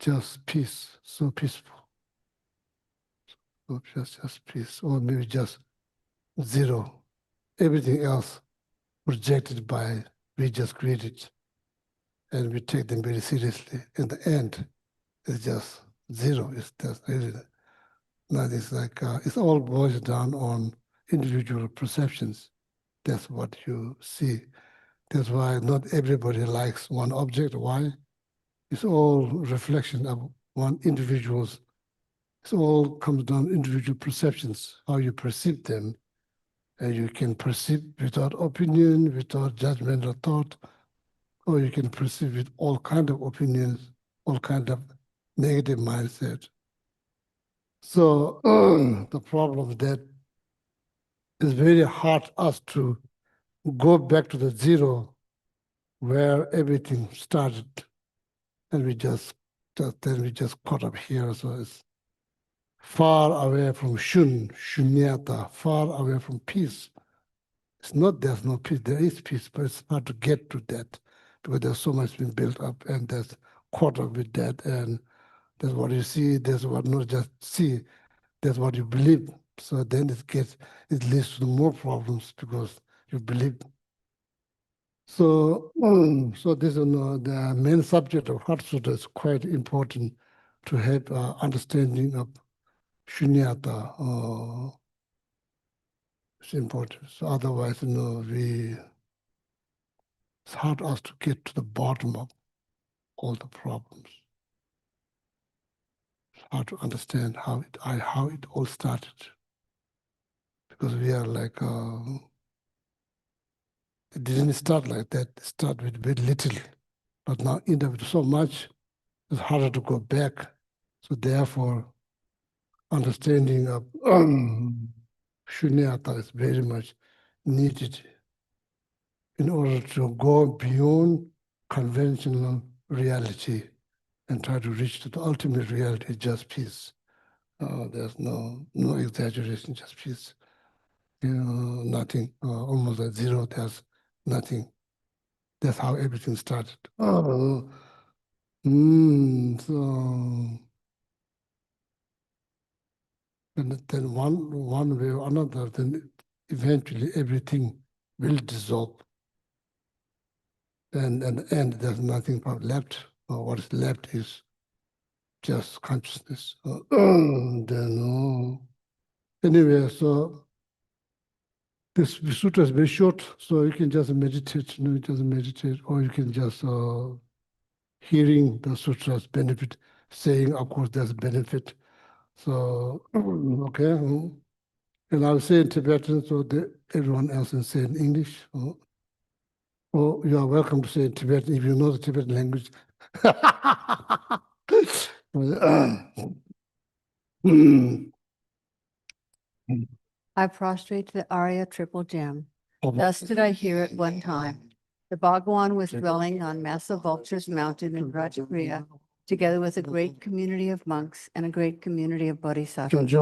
just peace, so peaceful. So just peace, or maybe just zero. Everything else projected by we just created, and we take them very seriously. In the end, it's just zero. It's just really nothing. Like it's all boils down on individual perceptions. That's what you see. That's why not everybody likes one object. Why? It's all reflection of one individual's. It all comes down to individual perceptions, how you perceive them. And you can perceive without opinion, without judgment or thought, or you can perceive with all kind of opinions, all kind of negative mindset. So the problem that it's very hard us to go back to the zero where everything started, and we just caught up here. So it's far away from shunyata, far away from peace. It's not there's no peace, there is peace, but it's hard to get to that because there's so much been built up and that's caught up with that. And that's what you see, that's what not just see, that's what you believe. So then it leads to more problems because you believe. So, so this is the main subject of Heart Sutra is quite important to have understanding of shunyata. It's important. So otherwise, it's hard for us to get to the bottom of all the problems. It's hard to understand how it all started. Because we are like, it didn't start like that. It started with very little. But now end up with so much, it's harder to go back. So therefore, understanding of shunyata is very much needed in order to go beyond conventional reality and try to reach to the ultimate reality, just peace. There's no exaggeration, just peace. Nothing, almost at zero, there's nothing. That's how everything started. So and then one way or another, then eventually everything will dissolve. And at the end, there's nothing left. What is left is just consciousness. Anyway, so this sutra is very short, so you can just meditate, or you can just hearing the sutras benefit, saying, of course, there's benefit. So, okay, and I'll say in Tibetan, so that everyone else can say in English. Or you are welcome to say in Tibetan if you know the Tibetan language. I prostrate to the Arya triple gem. Thus did I hear at one time. The Bhagwan was dwelling on Massa Vulture's mountain in Rajagriha, together with a great community of monks and a great community of bodhisattvas.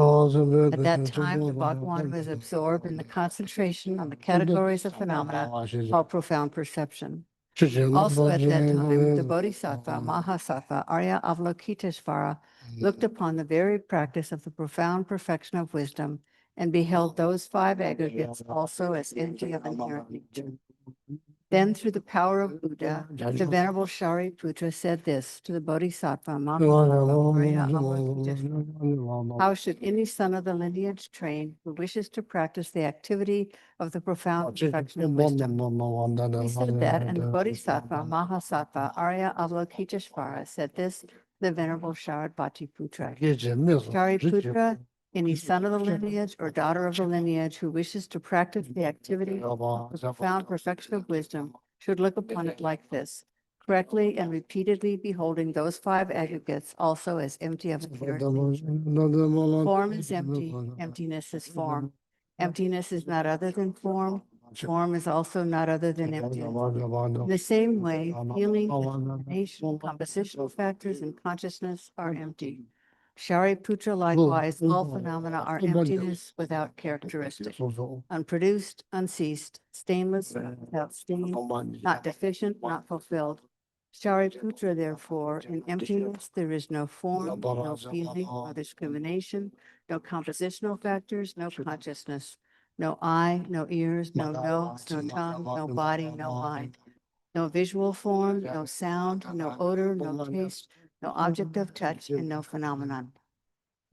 At that time, the Bhagwan was absorbed in the concentration on the categories of phenomena called profound perception. Also at that time, the Bodhisattva, Mahasattva, Arya Avalokiteshvara, looked upon the very practice of the profound perfection of wisdom and beheld those five aggregates also as empty of inherent nature. Then, through the power of Buddha, the Venerable Shariputra said this to the Bodhisattva, Mahasattva, Arya Avalokiteshvara: how should any son of the lineage train who wishes to practice the activity of the profound perfection of wisdom? He said that, and the Bodhisattva, Mahasattva, Arya Avalokiteshvara said this to the Venerable Shariputra: Shariputra, any son of the lineage or daughter of the lineage who wishes to practice the activity of the profound perfection of wisdom should look upon it like this, correctly and repeatedly beholding those five aggregates also as empty of inherent nature. Form is empty, emptiness is form. Emptiness is not other than form. Form is also not other than emptiness. In the same way, feeling, imagination, compositional factors, and consciousness are empty. Shariputra, likewise, all phenomena are emptiness without characteristic, unproduced, unceased, stainless, without stain, not deficient, not fulfilled. Shariputra, therefore, in emptiness there is no form, no feeling, no discrimination, no compositional factors, no consciousness, no eye, no ears, no nose, no tongue, no body, no mind, no visual form, no sound, no odor, no taste, no object of touch, and no phenomenon.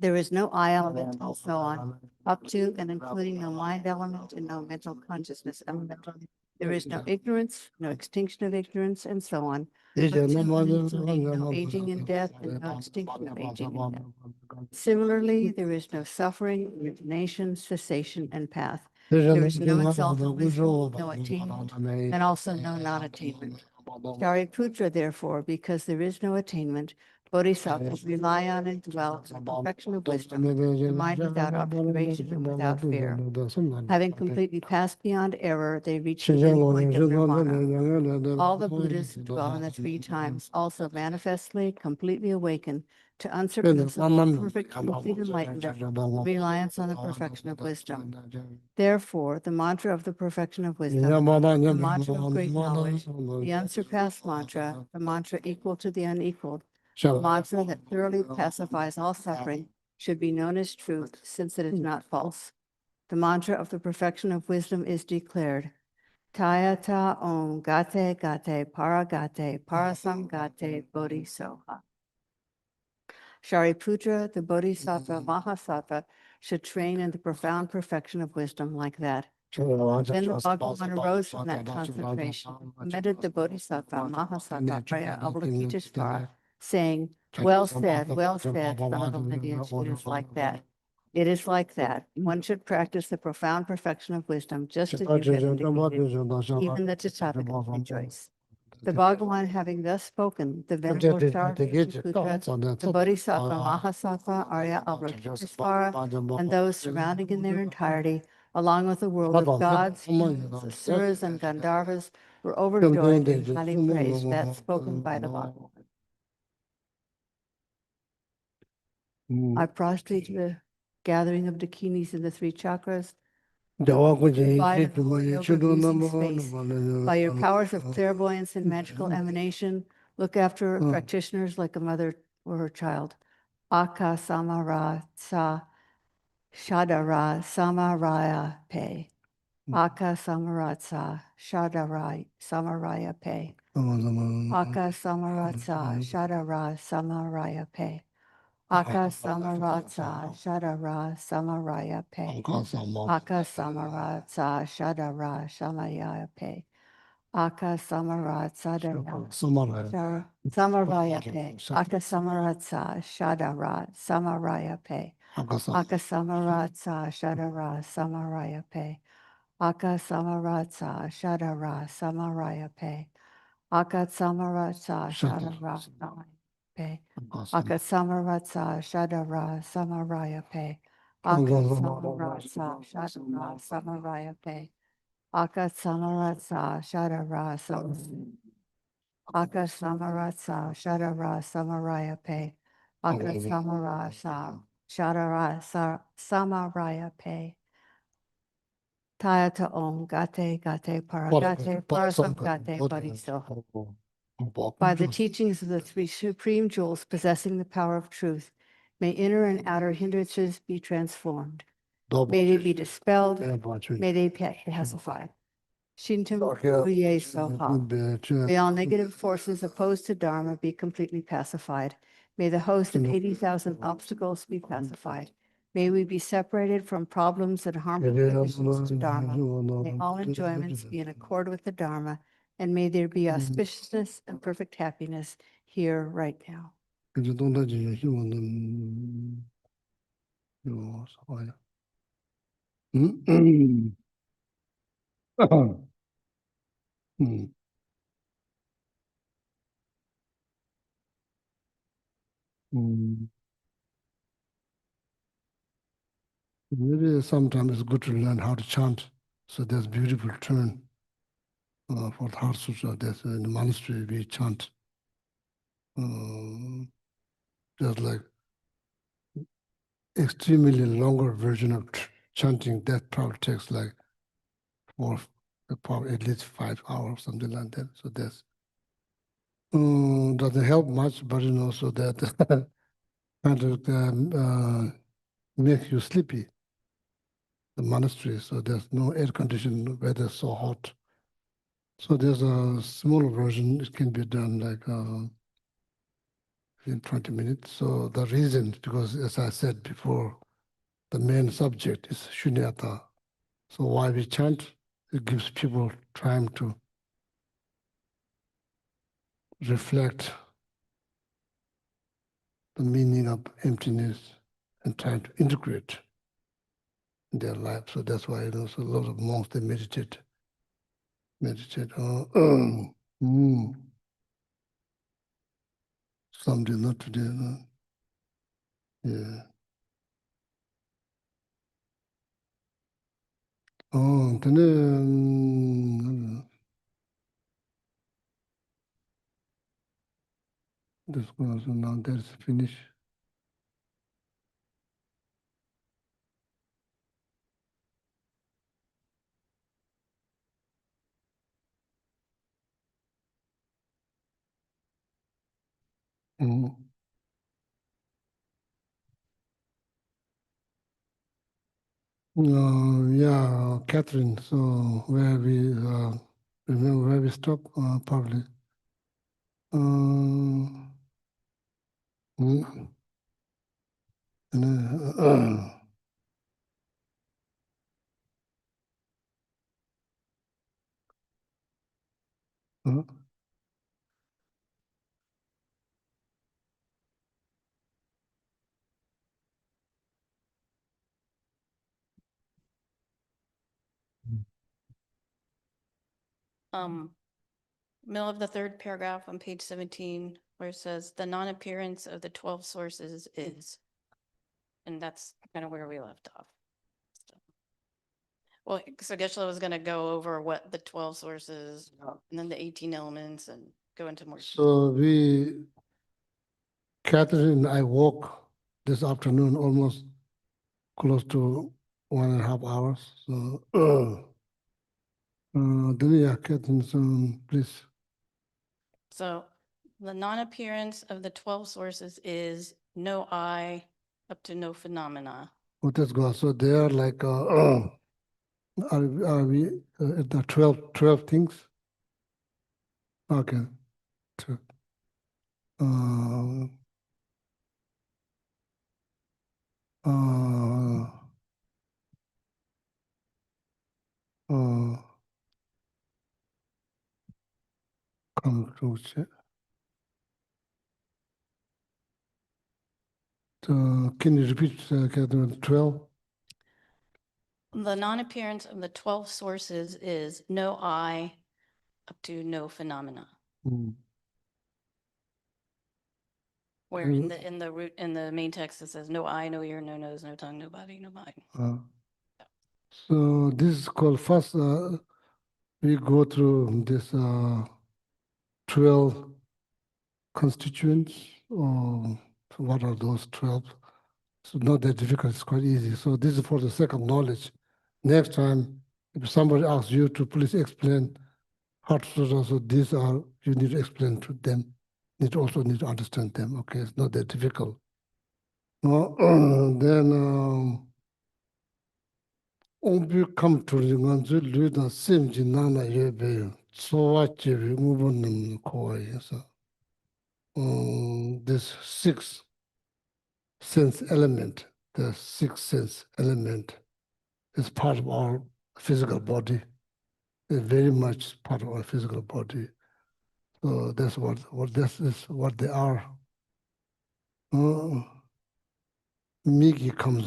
There is no I element, and so on, up to and including no mind element and no mental consciousness element. There is no ignorance, no extinction of ignorance, and so on, up to and including no aging and death and no extinction of aging and death. Similarly, there is no suffering, origination, cessation, and path. There is no exalted wisdom, no attainment, and also no non-attainment. Shariputra, therefore, because there is no attainment, bodhisattvas rely on and dwell in the perfection of wisdom, the mind without obscuration and without fear. Having completely passed beyond error, they reach the end point of nirvana. All the Buddhas who dwell in the three times also manifestly, completely awaken to unsurpassable, perfect, complete enlightenment, reliance on the perfection of wisdom. Therefore, the mantra of the perfection of wisdom, the mantra of great knowledge, the unsurpassed mantra, the mantra equal to the unequaled, the mantra that thoroughly pacifies all suffering, should be known as truth, since it is not false. The mantra of the perfection of wisdom is declared. Tayata Om Gate Gate Paragate Parasam Gate Bodhisoha. Shariputra, the Bodhisattva Mahasattva, should train in the profound perfection of wisdom like that. Then the Bhagavan arose from that concentration, commended the Bodhisattva Mahasattva Praya Avalokiteshvara, saying, well said, son of a lineage, it is like that. It is like that. One should practice the profound perfection of wisdom just as you have indicated. Even the Tathagatas rejoice. The Bhagavan having thus spoken, the Venerable Shariputra, the Bodhisattva Mahasattva, Arya Avalokiteshvara, and those surrounding in their entirety, along with the world of gods, humans, asuras, and Gandharvas, were overjoyed and highly praised that spoken by the Bhagavan. I prostrate to the gathering of dakinis in the three chakras. By your powers of clairvoyance and magical emanation, look after practitioners like a mother or her child. Aka samara sa shadara samaraya pe. Aka samaratsa shadarai samaraya pe. Aka samaratsa shadara samaraya pe. Aka samaratsa shadara samaraya pe. Aka samaratsa shadara samaraya pe. Aka samaratsa samaraya pe. Aka samaratsa shadara samaraya pe. Aka samaratsa shadara samaraya pe. Aka samaratsa shadara samaraya pe. Aka samaratsa shadara samaraya pe. Aka samaratsa shadara samaraya pe. Aka samaratsa shadara samaraya pe. Aka samaratsa shadara samaraya. Aka samaratsa shadara samaraya pe. Aka samaratsa shadara samaraya pe. Tayata Om Gate Gate Paragate Parasam Gate Bodhisoha. By the teachings of the three supreme jewels possessing the power of truth, may inner and outer hindrances be transformed. May they be dispelled. May they be pacified. Shintum Uye Soha. May all negative forces opposed to Dharma be completely pacified. May the host of 80,000 obstacles be pacified. May we be separated from problems and harmful conditions to Dharma. May all enjoyments be in accord with the Dharma, and may there be auspiciousness and perfect happiness here right now. Maybe sometimes it's good to learn how to chant. So there's beautiful turn for the Heart Sutra. There's in the monastery we chant. There's like extremely longer version of chanting that probably takes like probably at least 5 hours, something like that. So there's doesn't help much, but so that kind of make you sleepy. The monastery, so there's no air conditioning, weather so hot. So there's a smaller version. It can be done like in 20 minutes. So the reason, because as I said before, the main subject is shunyata. So why we chant, it gives people time to reflect the meaning of emptiness and trying to integrate in their life. So that's why so a lot of monks, they meditate. Some do not today. No? Yeah. Oh, then this goes now. That's finished. Yeah, Catherine. So where we remember where we stop? Probably. Mm, and, uh, Middle of the third paragraph on page 17, where it says the non-appearance of the 12 sources is. And that's kind of where we left off. Well, so Geshe was gonna go over what the 12 sources and then the 18 elements and go into more. So Catherine and I walk this afternoon almost close to 1.5 hours. So then yeah, Catherine, so please. So the non-appearance of the 12 sources is no I up to no phenomena. What is God? So they are like are we at the 12 things? Okay. 12. Come to check. Can you repeat, Catherine, 12? The non-appearance of the 12 sources is no I up to no phenomena. Where in the root in the main text it says no eye, no ear, no nose, no tongue, no body, no mind. So this is called first. We go through this 12 constituents. Or what are those 12? So not that difficult. It's quite easy. So this is for the sake of knowledge. Next time, if somebody asks you to please explain how to do so these are, you need to explain to them. Need also need to understand them. Okay, it's not that difficult. No, then onbu come to the nganzu luda simji nana yebe so what you move on them koi so this sixth sense element, the sixth sense element is part of our physical body. It's very much part of our physical body. So that's what this is what they are. Miki comes,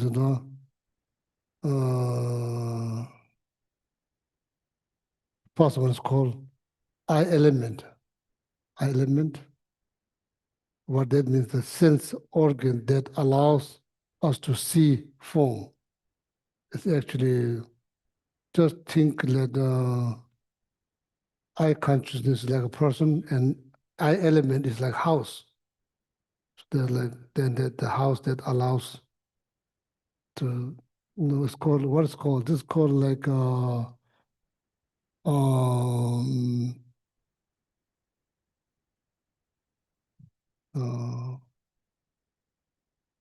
first one is called eye element. Eye element. What that means, the sense organ that allows us to see form. It's actually just think that eye consciousness is like a person and eye element is like house. They're like then the house that allows to it's called what it's called. This is called like um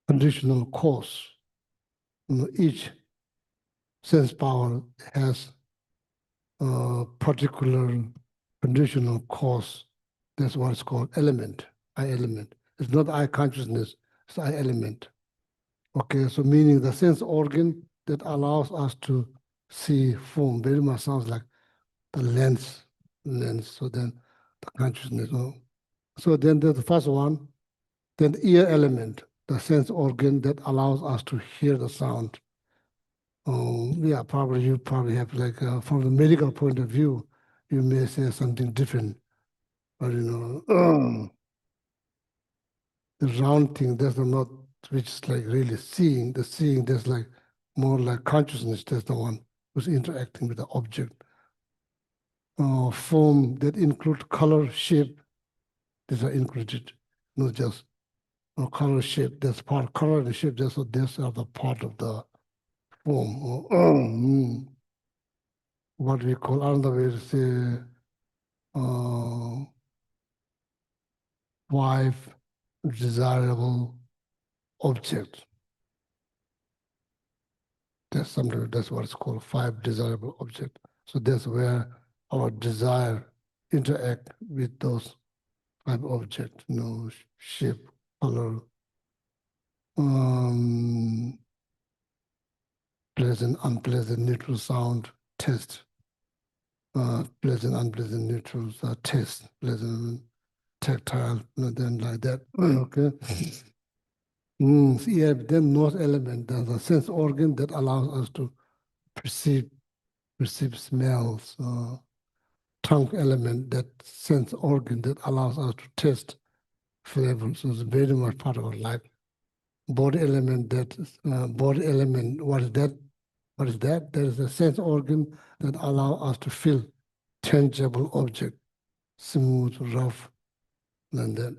conditional cause. Each sense power has a particular conditional cause. That's what it's called element, I element. It's not I consciousness, it's I element. Okay, so meaning the sense organ that allows us to see form very much sounds like the lens. So then the consciousness. So then there's the first one, then the ear element, the sense organ that allows us to hear the sound. Yeah, probably you probably have like from the medical point of view, you may say something different, but the round thing, that's not which is like really seeing. The seeing, that's like more like consciousness. That's the one who's interacting with the object. Form that include color, shape, these are included, not just color, shape. That's part color and shape. These are the part of the form. What we call another way to say 5 desirable objects. That's what it's called, 5 desirable objects. So that's where our desire interact with those 5 objects, shape, color, pleasant, unpleasant, neutral sound, taste, pleasant, unpleasant, neutral taste, pleasant, tactile, then like that. Okay. Yeah, then nose element, there's a sense organ that allows us to perceive smells. Tongue element, that sense organ that allows us to taste flavor. So it's very much part of our life. Body element, what is that? What is that? There is a sense organ that allows us to feel tangible object, smooth, rough, and then.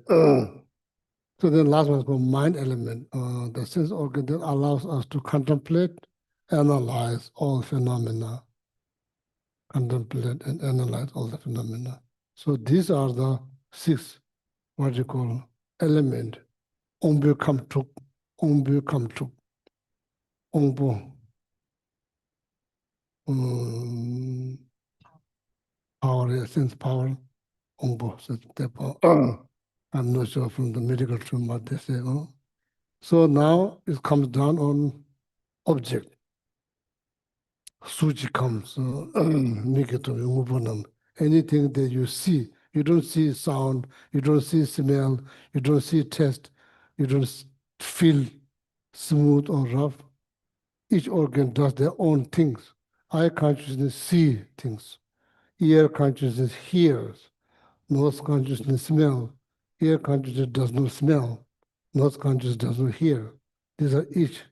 So then last one is called mind element, the sense organ that allows us to contemplate, analyze all phenomena. Contemplate and analyze all the phenomena. So these are the 6, what you call, element. Ombu kamtuk, ombu, power, sense power, ombu. So I'm not sure from the medical term what they say. So now it comes down on object. Suji comes, anything that you see, you don't see sound, you don't see smell, you don't see taste, you don't feel smooth or rough. Each organ does their own things. Eye consciousness see things. Ear consciousness hears. Nose consciousness smell. Ear consciousness does not smell. Nose consciousness does not hear. These are each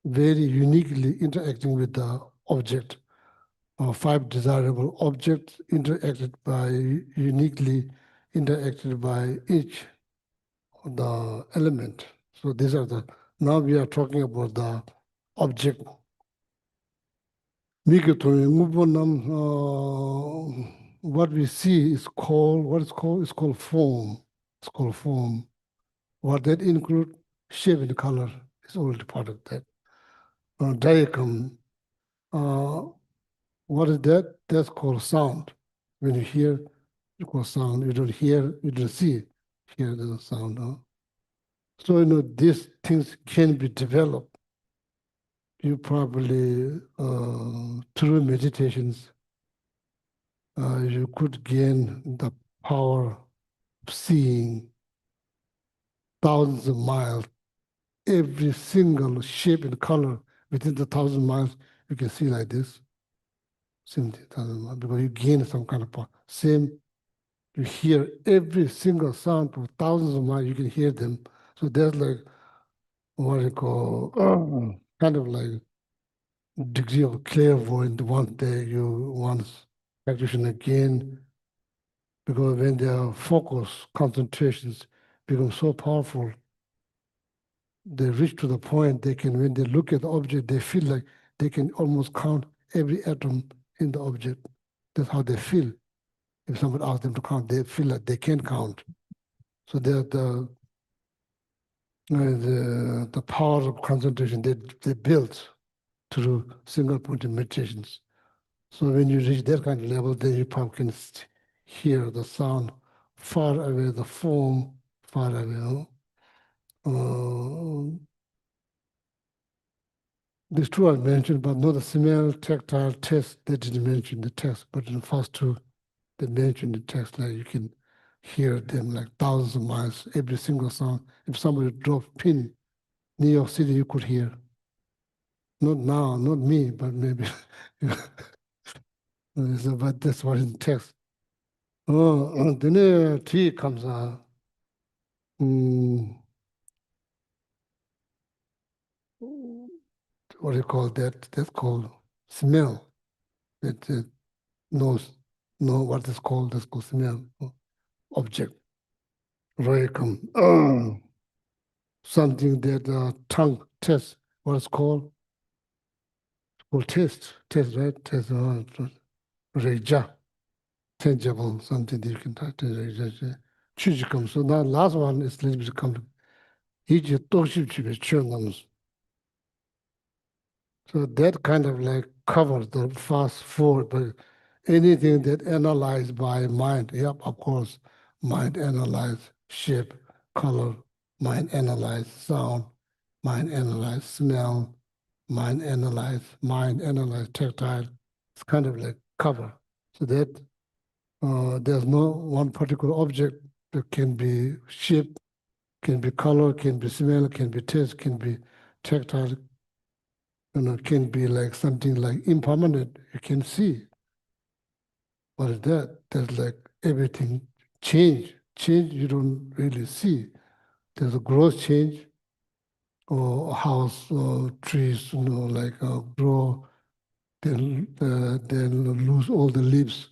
very uniquely interacting with the object. 5 desirable objects uniquely interacted by each of the element. So these are now we are talking about the object. What we see is called, it's called form. It's called form. What that include shape and color is already part of that. Diagram, what is that? That's called sound. When you hear, you call sound. You don't hear, you don't see. Hear the sound. So these things can be developed. You probably through meditations, you could gain the power of seeing thousands of miles, every single shape and color within the 1,000 miles. You can see like this. Same thing, 1,000 miles, because you gain some kind of power. Same. You hear every single sound for thousands of miles, you can hear them. So there's like what you call kind of like degree of clairvoyance. One day you once practitioner again, because when their focus, concentrations become so powerful, they reach to the point they can, when they look at the object, they feel like they can almost count every atom in the object. That's how they feel. If someone asks them to count, they feel like they can count. So the power of concentration they built through single point meditations. So when you reach that kind of level, then you probably can hear the sound far away, the form far away. These two are mentioned, but not the smell, tactile, taste. They didn't mention the text, but in the first two, they mentioned the text. Like you can hear them like thousands of miles, every single sound. If somebody dropped pin, New York City, you could hear. Not now, not me, but maybe. But that's what in text. Then T comes out. What do you call that? That's called smell. It knows know what is called. That's called smell. Object. Right come. Something that tongue test. What is called? Called taste. Taste, right? Taste. Reja. Tangible. Something that you can touch. Chujikam. So now last one is a little bit complicated. Each toship chip. So that kind of like covers the fast forward, but anything that analyzed by mind, yep, of course, mind analyze shape, color, mind analyze sound, mind analyze smell, mind analyze tactile. It's kind of like cover. So that there's no one particular object that can be shape, can be color, can be smell, can be taste, can be tactile, can be like something like impermanent. You can see. What is that? There's like everything change. Change you don't really see. There's a growth change, or house or trees, like grow, then lose all the leaves,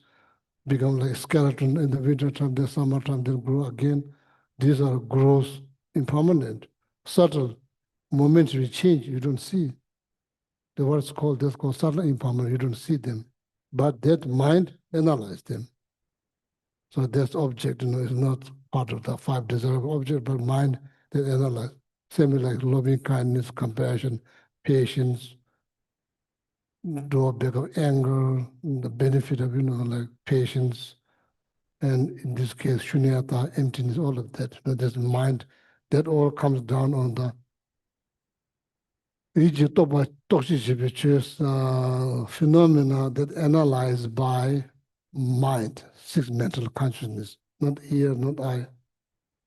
become like skeleton in the winter time, then summertime, then grow again. These are growth impermanent, subtle, momentary change you don't see. The word's called, that's called subtle impermanent, you don't see them. But that mind analyze them. So that object, is not part of the five desirable objects, but mind that analyze. Same like loving kindness, compassion, patience, drawback of anger, the benefit of, like patience, and in this case, shunyata, emptiness, all of that. There's mind, that all comes down on the phenomena that analyzed by mind, six mental consciousness, not ear, not eye.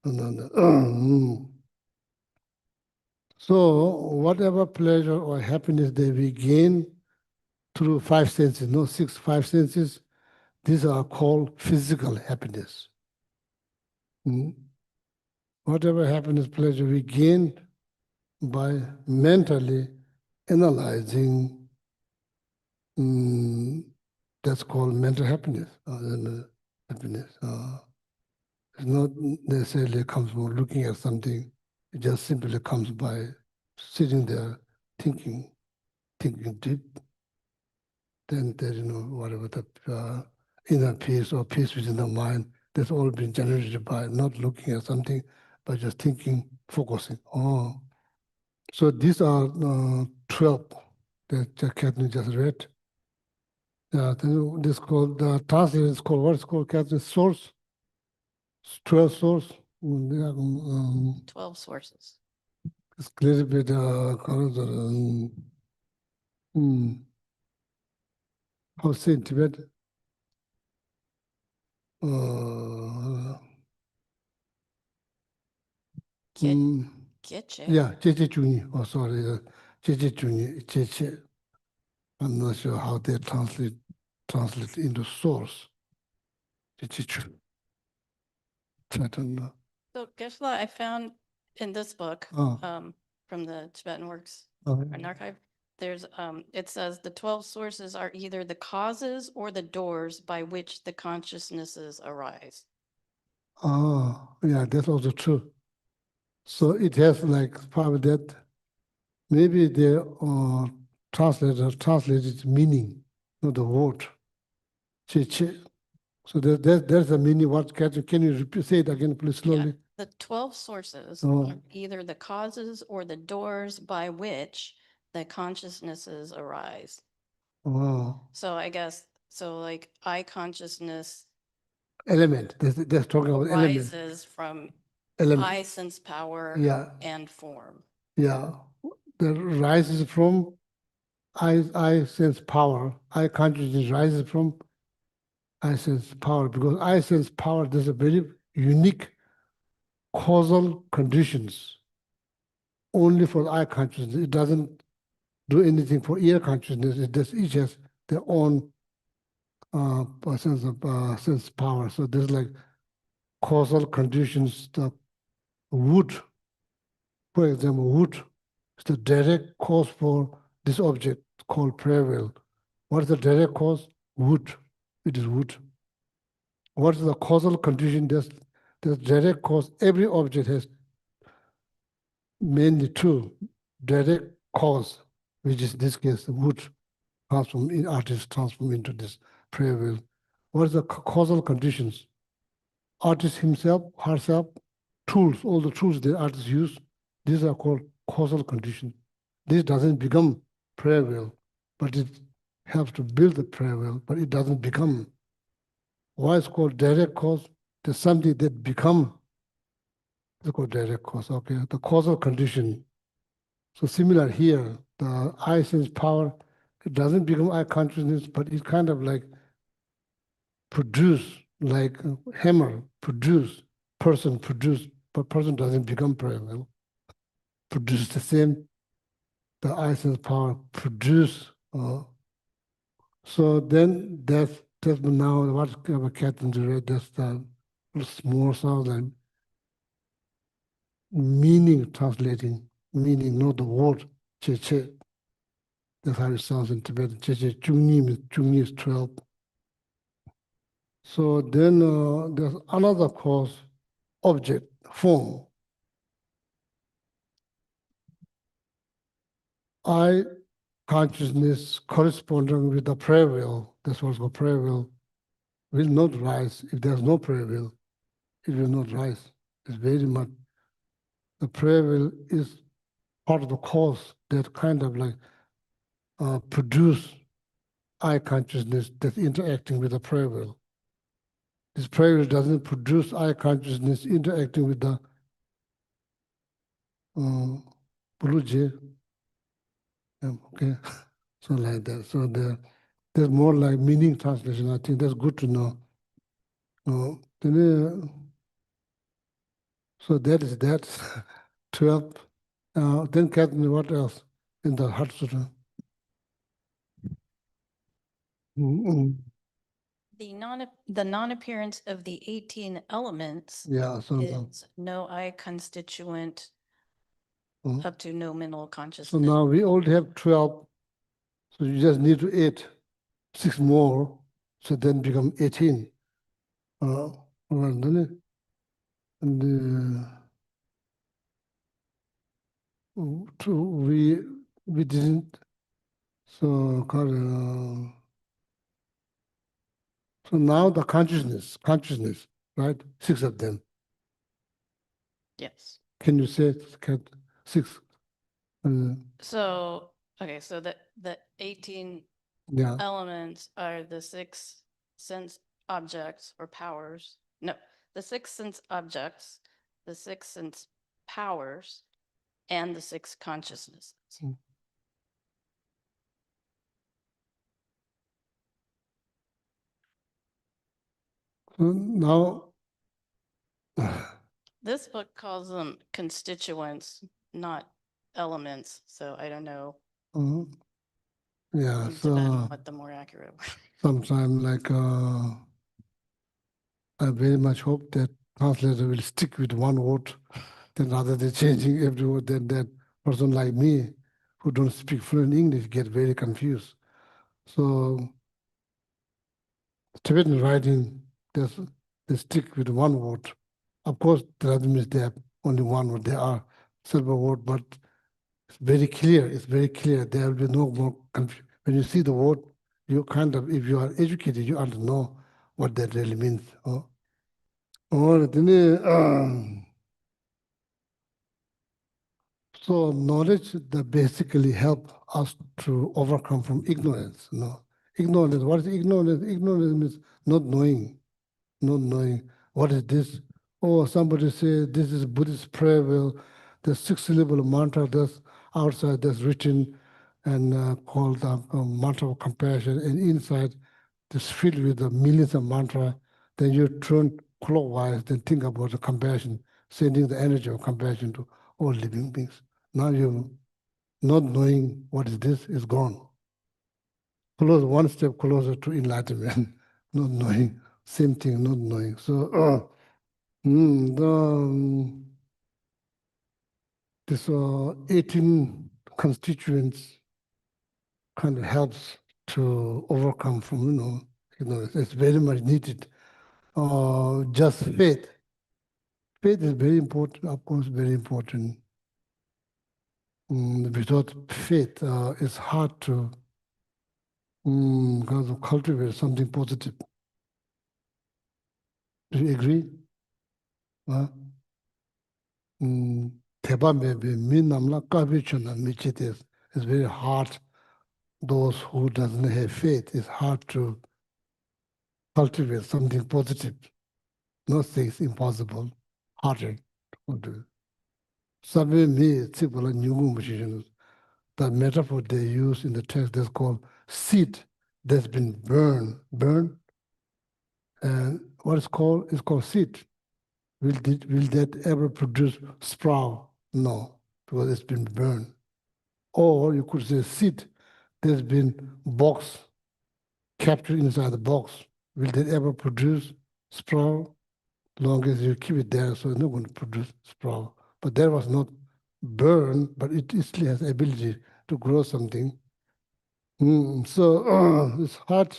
No. So whatever pleasure or happiness that we gain through five senses, no five senses, these are called physical happiness. Whatever happiness, pleasure we gain by mentally analyzing, that's called mental happiness. Happiness. It's not necessarily comes from looking at something. It just simply comes by sitting there, thinking deep. Then there, whatever the inner peace or peace within the mind, that's all been generated by not looking at something, but just thinking, focusing. So these are 12 that Catherine just read. This called, the translation is called, what is called, Catherine? Source? 12 source? 12 sources. It's a little bit, how to say in Tibet? Geshe. Yeah, Geshe Chuni. Oh, sorry. Geshe Chuni, Geshe. I'm not sure how they translate into source. Geshe Chuni. I don't know. So Geshe I found in this book, Oh. from the Tibetan Works Oh. an archive. There's it says the 12 sources are either the causes or the doors by which the consciousnesses arise. Oh, yeah, that's also true. So it has like probably that. Maybe the translator translated meaning, not the word. Che. So there's a meaning. What can you repeat? Say it again, please, slowly. The 12 sources Oh. are either the causes or the doors by which the consciousnesses arise. Oh, So I guess, so like I consciousness element. They're talking about element. arises from Element. I sense power Yeah, and form. yeah. The rises from I sense power. I consciousness rises from I sense power, because I sense power, there's a very unique causal conditions only for eye consciousness. It doesn't do anything for ear consciousness. It just each has their own sense of sense power. So there's like causal conditions. The wood, for example, wood is the direct cause for this object called prayer wheel. What is the direct cause? Wood. It is wood. What is the causal condition? There's direct cause. Every object has mainly two direct cause, which is this case, the wood transform in artist transform into this prayer wheel. What is the causal conditions? Artist himself, herself, tools, all the tools the artist use, these are called causal conditions. This doesn't become prayer wheel, but it helps to build the prayer wheel, but it doesn't become. Why it's called direct cause? There's something that become, it's called direct cause, okay? The causal condition. So similar here, the eye sense power, it doesn't become eye consciousness, but it kind of like produce, like hammer, produce, person produce, but person doesn't become prayer wheel. Produce the same, the eye sense power produce. So then that's now what Catherine read, that's the small sound and meaning translating, meaning, not the word, che che. That's how it sounds in Tibetan. Che che, chungni is 12. So then there's another cause, object, form. I consciousness corresponding with the prayer wheel, that's what's called prayer wheel, will not rise. If there's no prayer wheel, it will not rise. It's very much, the prayer wheel is part of the cause that kind of like produce eye consciousness that's interacting with the prayer wheel. This prayer wheel doesn't produce eye consciousness interacting with the blue jay. Okay, so like that. So there's more like meaning translation. I think that's good to know. So that is that. 12. Then Catherine, what else in the Heart Sutra? The non-appearance of the 18 elements Yeah, so is no eye constituent up to no mental so consciousness. now we already have 12. So you just need to add 6 more, so then become 18. And we didn't. So so now the consciousness, right? 6 of them. Yes. Can you say 6? So, okay, so the 18 Yeah. elements are the 6 sense objects or powers. No, the 6 sense objects, the 6 sense powers, and the 6 consciousnesses. So now, This book calls them constituents, not elements. So I don't know yeah, in so Tibetan what the more accurate word. sometime like I very much hope that translator will stick with one word, then rather than changing every word, then that person like me who don't speak fluent English get very confused. So Tibetan writing, they stick with one word. Of course, that doesn't mean they have only one word. There are several words, but it's very clear. It's very clear. There will be no more confusion. When you see the word, you kind of, if you are educated, you know what that really means. Or then So knowledge that basically help us to overcome from ignorance. Ignorance. What is ignorance? Ignorance means not knowing, not knowing what is this. Or somebody say this is Buddhist prayer. Well, the 6-syllable mantra that's outside that's written and called mantra of compassion, and inside it's filled with the millions of mantra. Then you turn clockwise, then think about the compassion, sending the energy of compassion to all living beings. Now you not knowing what is this is gone. Close one step closer to enlightenment, not knowing, same thing, not knowing. So this 18 constituents kind of helps to overcome from, it's very much needed. Just faith. Faith is very important, of course, very important. Without faith, it's hard to cultivate something positive. Do you agree? It's very hard. Those who doesn't have faith, it's hard to cultivate something positive. Not say it's impossible, harder to do. The metaphor they use in the text that's called seed that's been burned. And what it's called is called seed. Will that ever produce sprout? No, because it's been burned. Or you could say seed that's been box, captured inside the box. Will that ever produce sprout? Long as you keep it there, so it's not going to produce sprout. But that was not burned, but it still has ability to grow something. So it's hard.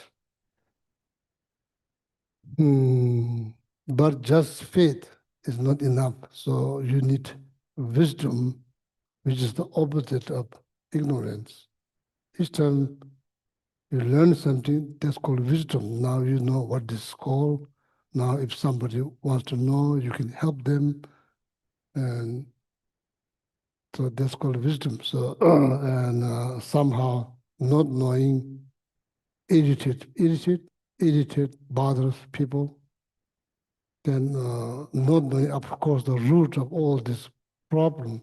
But just faith is not enough. So you need wisdom, which is the opposite of ignorance. Each time you learn something, that's called wisdom. Now you know what this is called. Now if somebody wants to know, you can help them. And so that's called wisdom. So, and somehow not knowing irritate bothers people. Then not knowing, of course, the root of all this problem.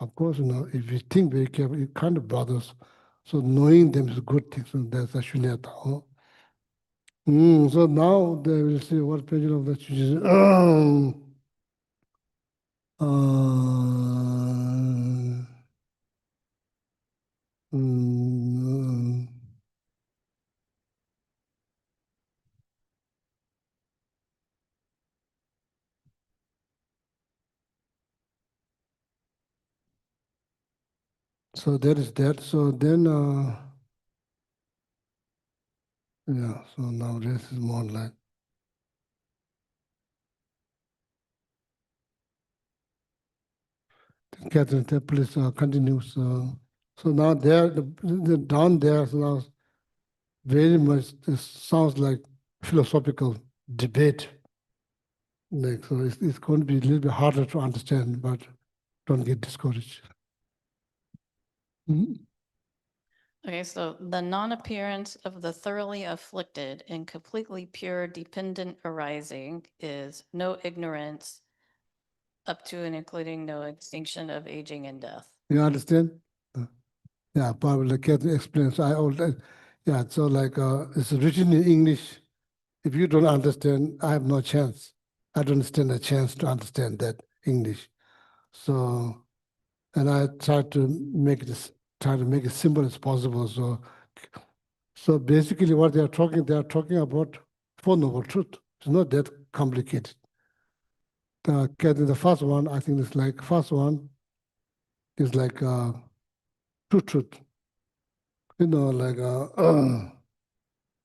Of course, if you think very carefully, it kind of bothers. So knowing them is a good thing. So that's actually a Tao. So now they will see what page of that is. So that is that. So then, yeah, so now this is more like. Catherine, please continue. So now there, the down there now very much, this sounds like philosophical debate. Like, so it's going to be a little bit harder to understand, but don't get discouraged. Okay, so the non-appearance of the thoroughly afflicted and completely pure dependent arising is no ignorance up to and including no extinction of aging and death. You understand? Yeah, probably Catherine explains. Yeah, so like it's written in English. If you don't understand, I have no chance. I don't stand a chance to understand that English. So, and I try to make it simple as possible. So basically what they are talking about Four Noble Truth. It's not that complicated. The first one, I think first one is like true truth. Like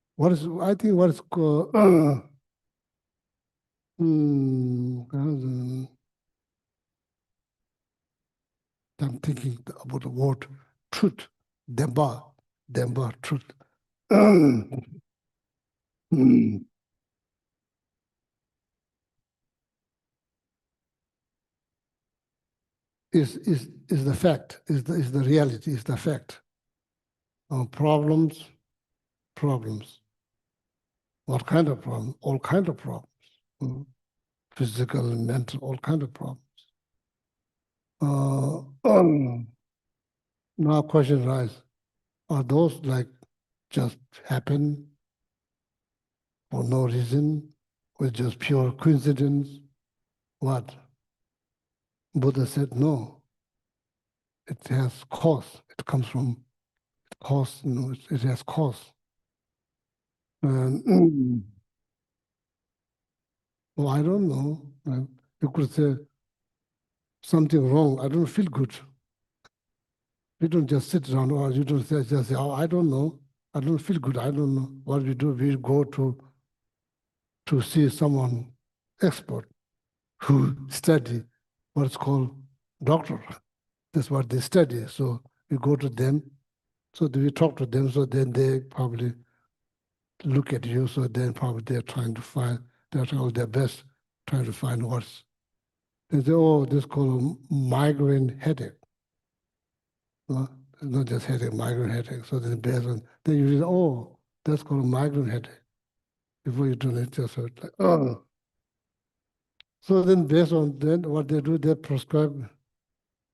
what is called I'm thinking about the word truth, Demba, truth. is the fact, is the reality, is the fact. Problems. What kind of problem? All kind of problems. Physical, mental, all kind of problems. Now question arises, are those like just happen for no reason, or just pure coincidence? What? Buddha said no. It has cause. It comes from cause, it has cause. And well, I don't know. You could say something wrong. I don't feel good. You don't just sit around, or you don't just say, oh, I don't know. I don't feel good. I don't know. What we do, we go to see someone expert who study what's called doctor. That's what they study. So we go to them. So we talk to them. So then they probably look at you. So then probably they're trying to find, they're trying their best, trying to find what's. They say, oh, this is called migraine headache. Not just headache, migraine headache. So then based on, then you realize, oh, that's called migraine headache. Before you do it, just like, oh. So then based on then what they do, they prescribe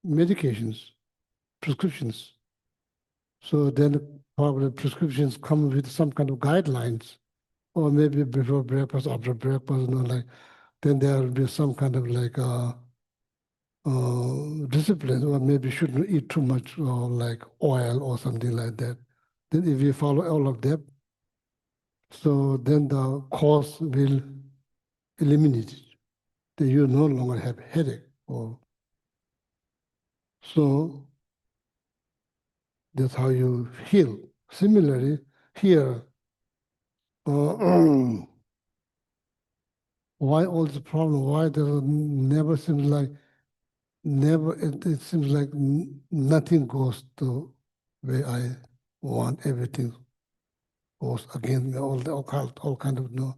medications, prescriptions. So then probably prescriptions come with some kind of guidelines, or maybe before breakfast, after breakfast, like, then there will be some kind of like discipline, or maybe shouldn't eat too much or like oil or something like that. Then if you follow all of that, so then the cause will eliminate it. Then you no longer have headache. Or so that's how you heal. Similarly, here, why all the problem? Why does it never seem like it seems like nothing goes the way I want. Everything goes again. All kind of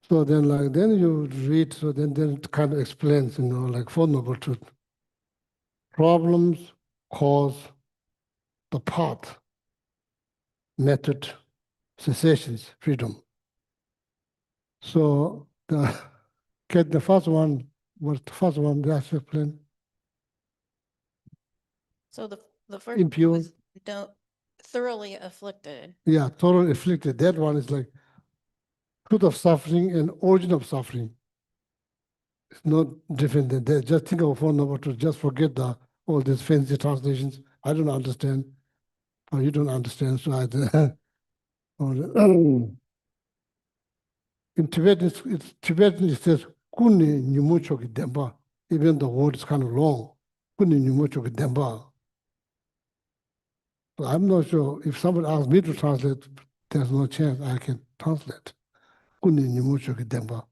So then you read. So then it kind of explains. Like Four Noble Truth. Problems cause the path, method, cessations, freedom. So the first one was the first one that's explained. So the first Impure. was thoroughly afflicted. Yeah, thoroughly afflicted. That one is like truth of suffering and origin of suffering. It's not different than that. Just think of Four Noble Truth. Just forget all these fancy translations. I don't understand, or you don't understand. So in Tibetan, Tibetan it says "kuni nyumuchoki demba." Even the word is kind of long. Kuni nyumuchoki demba. So I'm not sure if somebody asks me to translate. There's no chance I can translate. Kuni nyumuchoki demba.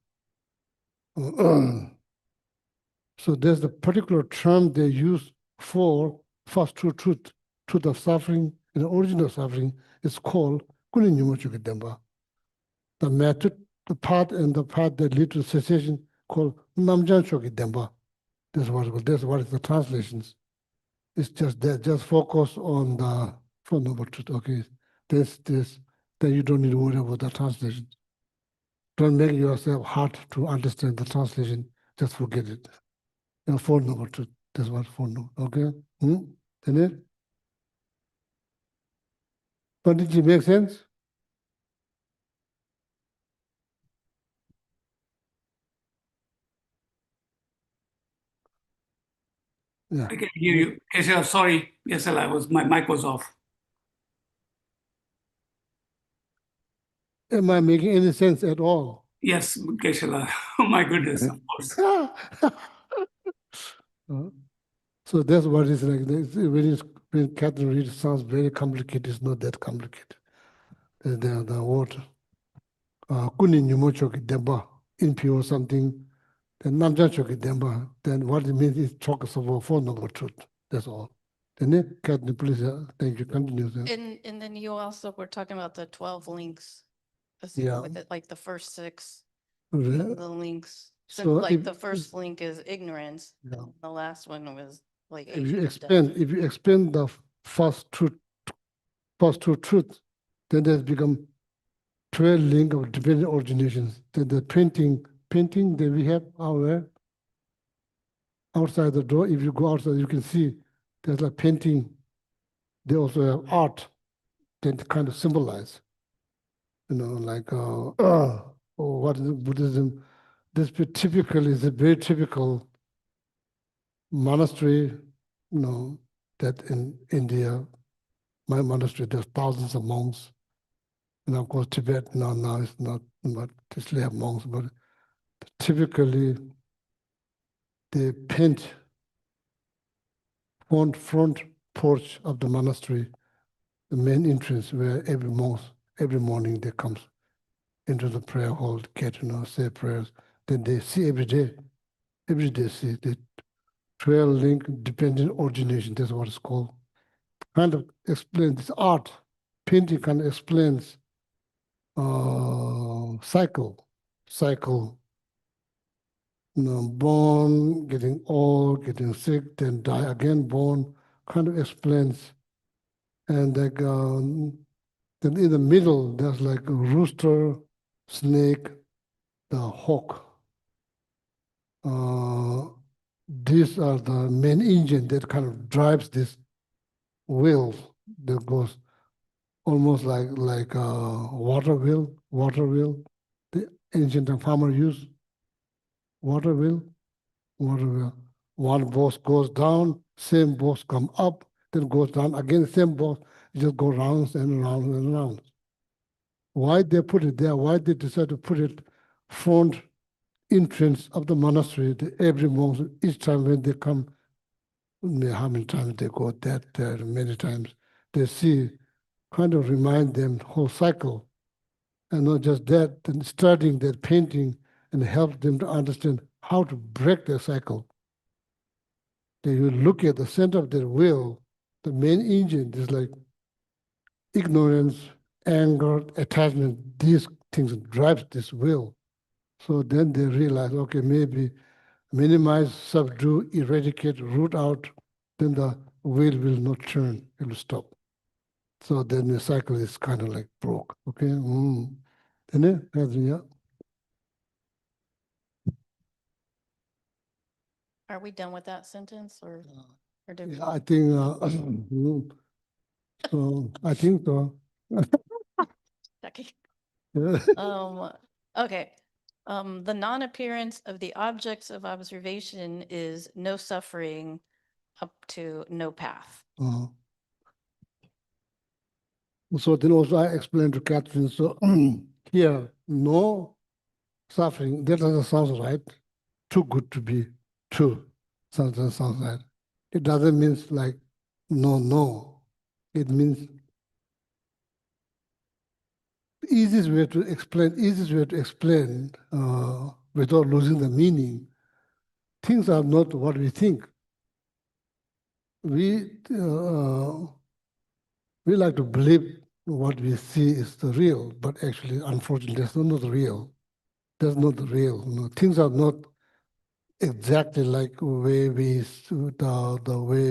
So there's the particular term they use for first true truth of suffering and the origin of suffering is called kuni nyumuchoki demba. The method, the path that lead to cessation called namjan choki demba. That's what is the translations. It's just that, just focus on the Four Noble Truth, okay? This, then you don't need to worry about the translation. Don't make yourself hard to understand the translation, just forget it. Four Noble Truth, that's what Four Noble, okay? Then it? But did it make sense? Yeah. I can hear you. Geshe, sorry. Yes, my mic was off. Am I making any sense at all? Yes, Geshe, oh my goodness, of course. So that's what it's like. When Catherine reads, it sounds very complicated. It's not that complicated. The word kuni nyumochoki demba, impure something, then namjanchoki demba, then what it means is talks about Four Noble Truth. That's all. Then Catherine, please, thank you. Continue. And then you also were talking about the 12 links. Yeah. With it, like the first 6, Yeah. the links. Since So like if- the first link is ignorance, Yeah. the last one was like. if you agent of death. expand, the first truth, then there's become 12 link of dependent originations. Then the painting that we have our outside the door. If you go outside, you can see there's like painting. They also have art that kind of symbolize, like what is Buddhism? This typically is a very typical monastery, that in India, my monastery, there's thousands of monks. And of course, Tibet now it's not, but they still have monks, but typically they paint on front porch of the monastery, the main entrance where every morning they come into the prayer hall, get say prayers. Then they see every day see the 12 link dependent origination. That's what it's called. Kind of explains this art, painting kind of explains cycle. Born, getting old, getting sick, then die again, born, kind of explains. And like then in the middle, there's like a rooster, snake, the hawk. These are the main engine that kind of drives this wheel that goes almost like water wheel. The ancient farmer use water wheel. One boss goes down, same boss come up, then goes down again, same boss just go rounds and rounds and rounds. Why they put it there? Why they decide to put it front entrance of the monastery? Every month, each time when they come, how many times they go there, many times they see, kind of remind them whole cycle, and not just that, then studying that painting and help them to understand how to break their cycle. Then you look at the center of their will, the main engine is like ignorance, anger, attachment. These things drives this will. So then they realize, okay, maybe minimize, subdue, eradicate, root out, then the wheel will not turn, it will stop. So then the cycle is kind of like broke, okay? Yeah. Are we done with that sentence or did we? Yeah, I think, so I think so. Okay. Yeah. Okay. The non-appearance of the objects of observation is no suffering up to no path. So then also I explained to Catherine, so here, no suffering, that doesn't sound right. Too good to be true. Doesn't sound right. It doesn't mean like no. It means easiest way to explain without losing the meaning. Things are not what we think. We like to believe what we see is the real, but actually, unfortunately, that's not the real. That's not the real. Things are not exactly like the way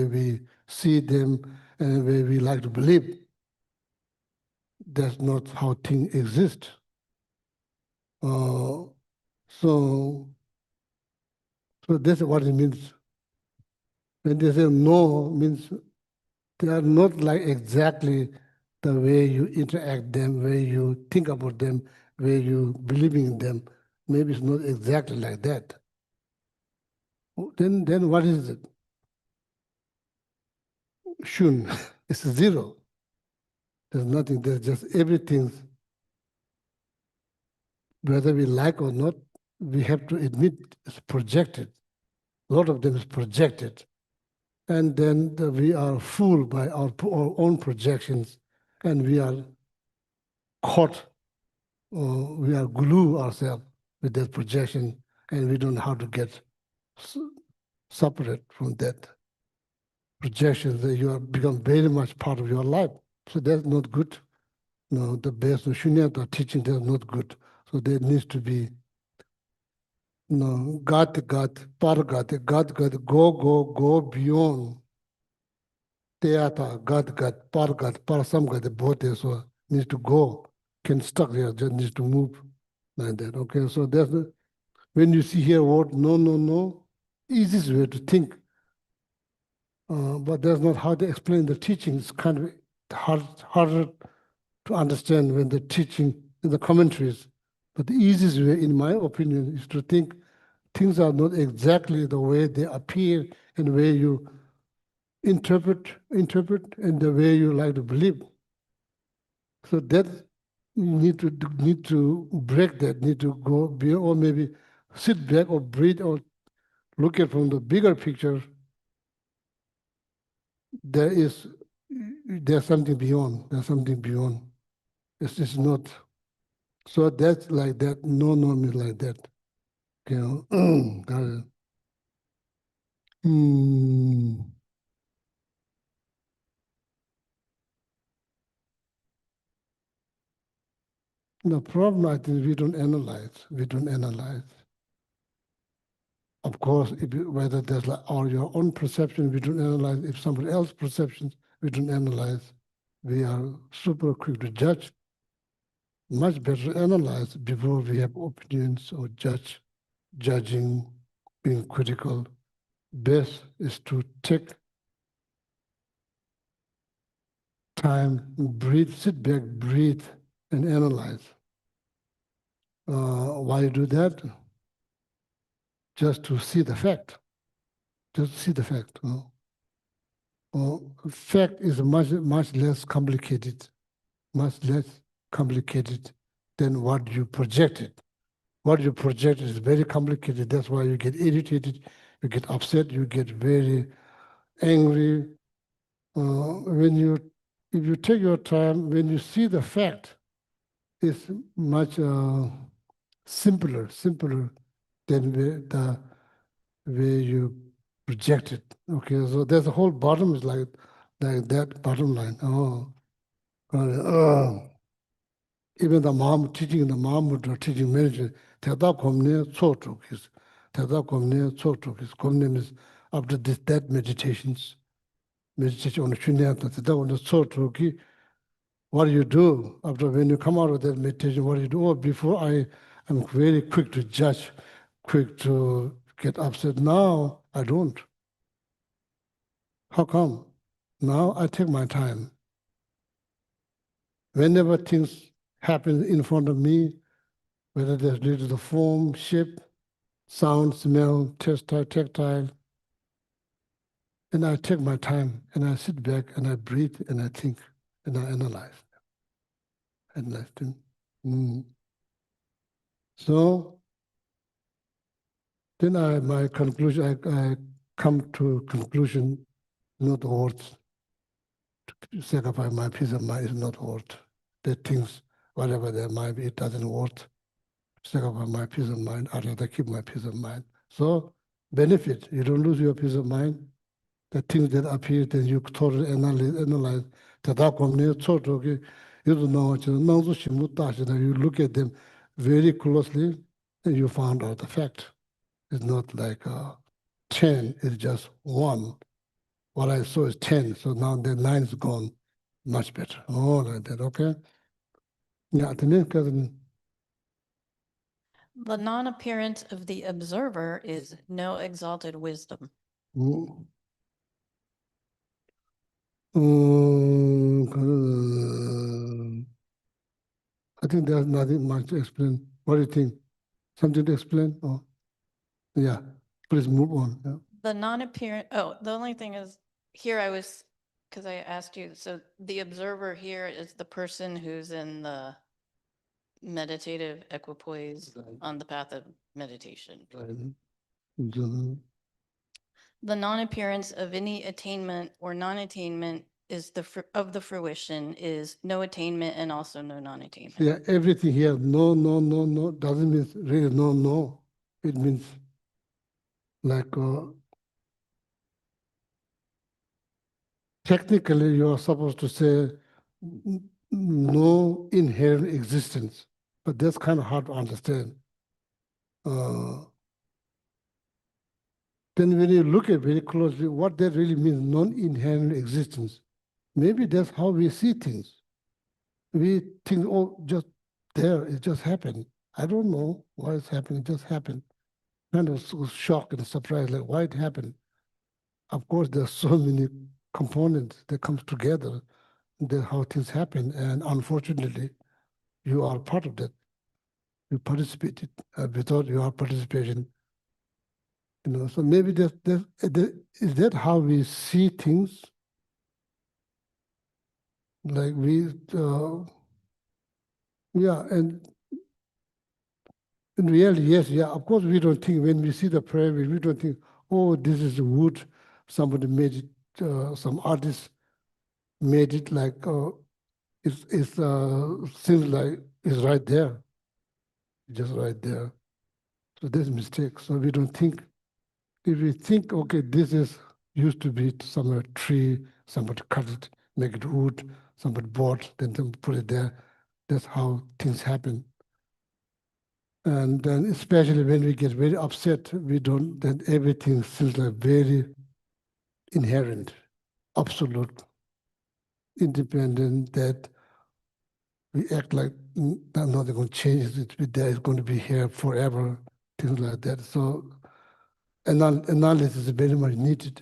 we see them and the way we like to believe. That's not how things exist. So that's what it means. When they say no, means they are not like exactly the way you interact them, way you think about them, way you believe in them. Maybe it's not exactly like that. Then what is it? Shun. It's zero. There's nothing. There's just everything. Whether we like or not, we have to admit it's projected. A lot of them is projected. And then we are fooled by our own projections, and we are caught, we are glue ourselves with that projection, and we don't know how to get separate from that projection that you have become very much part of your life. So that's not good. The best of Shunyata teaching, that's not good. So there needs to be No, gat, par gat, go beyond. Theata, gat, par some gat, both is so needs to go, can stuck there, just needs to move like that. Okay, so that's when you see here word no, easiest way to think. But that's not how they explain the teaching. It's kind of harder to understand when the teaching in the commentaries. But the easiest way, in my opinion, is to think things are not exactly the way they appear and the way you interpret, and the way you like to believe. So that you need to break that, need to go beyond, or maybe sit back or breathe or look at from the bigger picture. There's something beyond. There's something beyond. It's not. So that's like that. No means like that. You know. Got it. The problem, I think, we don't analyze. We don't analyze. Of course, whether there's like or your own perception, we don't analyze. If somebody else's perceptions, we don't analyze. We are super quick to judge. Much better to analyze before we have opinions or judging, being critical. Best is to take time, breathe, sit back, breathe, and analyze. Why you do that? Just to see the fact. Just see the fact. Fact is much less complicated, than what you projected. What you project is very complicated. That's why you get irritated, you get upset, you get very angry. If you take your time, when you see the fact, it's much simpler than the way you project it. Okay, so there's a whole bottom is like that bottom line. Even the mom teaching teaching manager, Tada Komne Tsotrukis. Tada Komne Tsotrukis. Komne means after that meditation on the Shunyata, Tada on the Tsotruki. What do you do after when you come out of that meditation? What do you do? Oh, before I am very quick to judge, quick to get upset. Now I don't. How come? Now I take my time. Whenever things happen in front of me, whether they're related to the form, shape, sound, smell, tactile, and I take my time and I sit back and I breathe and I think and I analyze. So then my conclusion, I come to conclusion, not worth to sacrifice my peace of mind is not worth. The things, whatever there might be, it doesn't worth sacrifice my peace of mind. I'd rather keep my peace of mind. So benefit, you don't lose your peace of mind. The things that appear, then you totally analyze. You look at them very closely and you found out the fact. It's not like 10, it's just 1. What I saw is 10, so now the 9 is gone. Much better. Oh, like that, okay? Yeah, The non-appearance of the observer is no exalted wisdom. I think there's nothing much to explain. What do you think? Something to explain? Oh, yeah, please move on. Yeah. The non-apparent, the only thing is, here I was, because I asked you, so the observer here is the person who's in the meditative equipoise on the path of meditation. The non-appearance of any attainment or non-attainment is of the fruition is no attainment and also no non-attainment. Yeah, everything here, no, doesn't mean really no. It means like technically you are supposed to say no inherent existence, but that's kind of hard to understand. then when you look at very closely, what that really means, non-inherent existence. Maybe that's how we see things. We think, oh, just there, it just happened. I don't know why it's happening, it just happened. Kind of so shocked and surprised, like why it happened. Of course, there's so many components that comes together, that's how things happen. And unfortunately, you are part of that. You participated. Without your participation, so maybe is that how we see things? Like yeah, and in reality, yes, yeah, of course, we don't think, when we see the prayer, we don't think, oh, this is the wood, somebody made it, some artist made it, like, seems like it's right there, just right there. So there's a mistake. So we don't think, if we think, okay, this is used to be somewhere tree, somebody cut it, make it wood, somebody bought, then they put it there. That's how things happen. And then especially when we get very upset, then everything feels like very inherent, absolute, independent, that we act like nothing going to change, it's there, it's going to be here forever, things like that. So analysis is very much needed,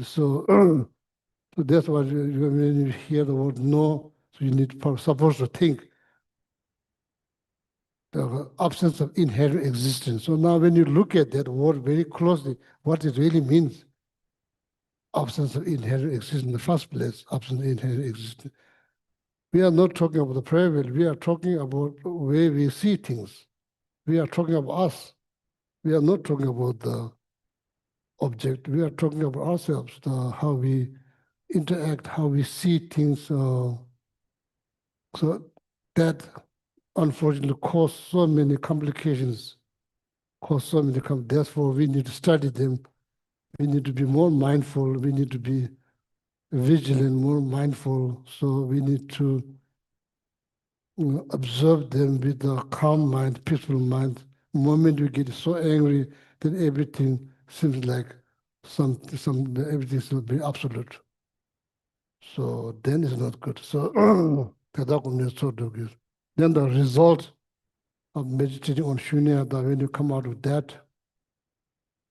So, so that's why when you hear the word no, so you need supposed to think the absence of inherent existence. So now when you look at that word very closely, what it really means, absence of inherent existence in the first place, absence of inherent existence. We are not talking about the prayer will, we are talking about the way we see things. We are talking about us. We are not talking about the object. We are talking about ourselves, how we interact, how we see things. So that unfortunately caused so many complications, Therefore, we need to study them. We need to be more mindful. We need to be vigilant, more mindful. So we need to observe them with a calm mind, peaceful mind. The moment you get so angry, then everything seems like everything will be absolute. So then it's not good. So then the result of meditating on shunya, that when you come out of that,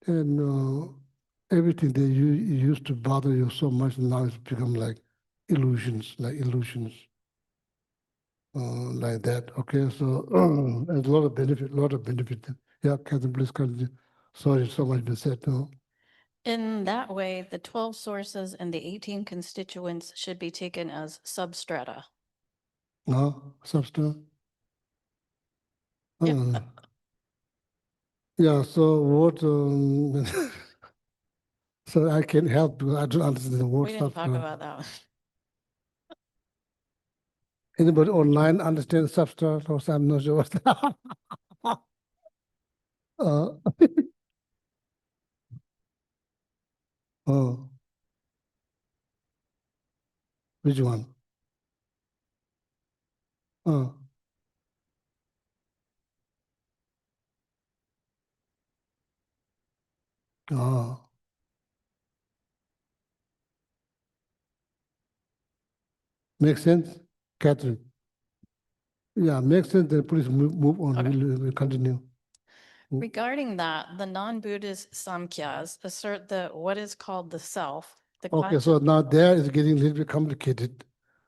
and everything that you used to bother you so much now it's become like illusions, like that. Okay, so there's a lot of benefit. Yeah, Catherine, please continue. Sorry, so much been said. No. In that way, the 12 sources and the 18 constituents should be taken as substrata. No, substance. Yep. Yeah, so what, so I can help because I don't understand the word We didn't talk substance. about that one. Anybody online understand substance or I'm not sure what's oh, which one? Oh, oh. Makes sense, Catherine? Yeah, makes sense. Then please move on. Okay. We'll continue. Regarding that, the non-Buddhist Samkhyas assert that what is called the self, the Okay, so now there is getting a little bit complicated.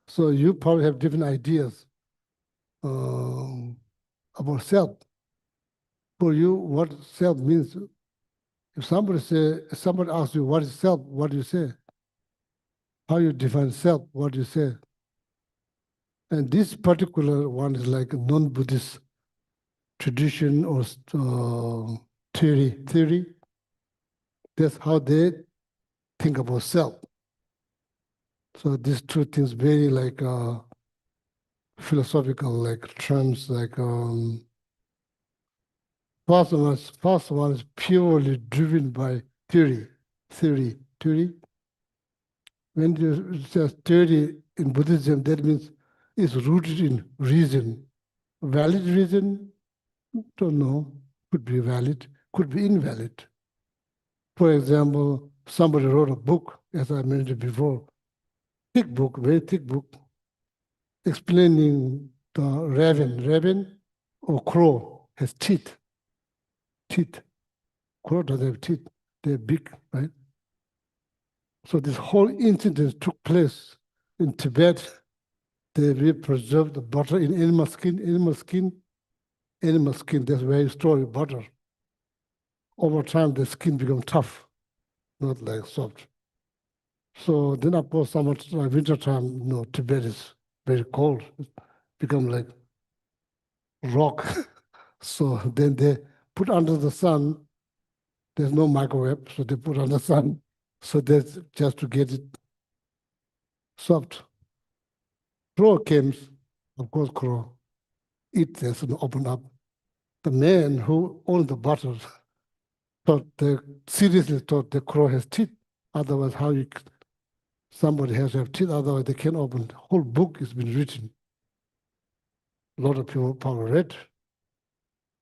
So you probably have different ideas about self. For you, what self means. If somebody asks you what is self, what do you say? How you define self, what do you say? And this particular one is like a non-Buddhist tradition or theory. That's how they think about self. So these two things very like philosophical, like terms, like first one is purely driven by theory. When you say theory in Buddhism, that means it's rooted in reason. Valid reason, don't know, could be valid, could be invalid. For example, somebody wrote a book, as I mentioned before, thick book, very thick book, explaining the raven or crow has teeth. Crow doesn't have teeth, they're big, right? So this whole incident took place in Tibet. They preserved the butter in animal skin, that's where you store your butter. Over time, the skin becomes tough, not like soft. So then, of course, winter time, Tibet is very cold. It become like rock. So then they put under the sun. There's no microwave, so they put under the sun. So that's just to get it soft. Crow came, of course, crow eat this and open up. The man who owned the butter seriously thought the crow has teeth. Otherwise, somebody has to have teeth, otherwise they can't open. The whole book has been written. A lot of people probably read.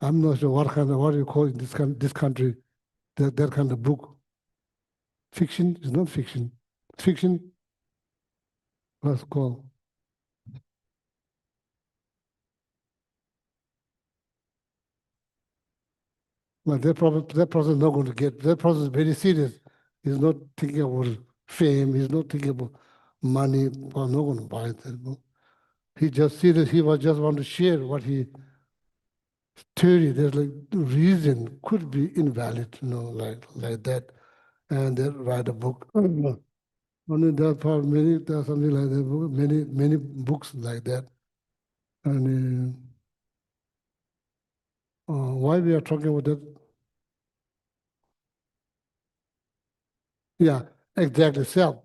I'm not sure what do you call in this country, that kind of book. Fiction is not fiction. Fiction, what's it called? Well, that person is not going to get, that person is very serious. He's not thinking about fame, he's not thinking about money, or not going to buy that book. He just serious, he was just want to share what he theory, there's like reason could be invalid, like that. And they write a book. Only there are something like that, many books like that. And why we are talking about that? Yeah, exactly, self.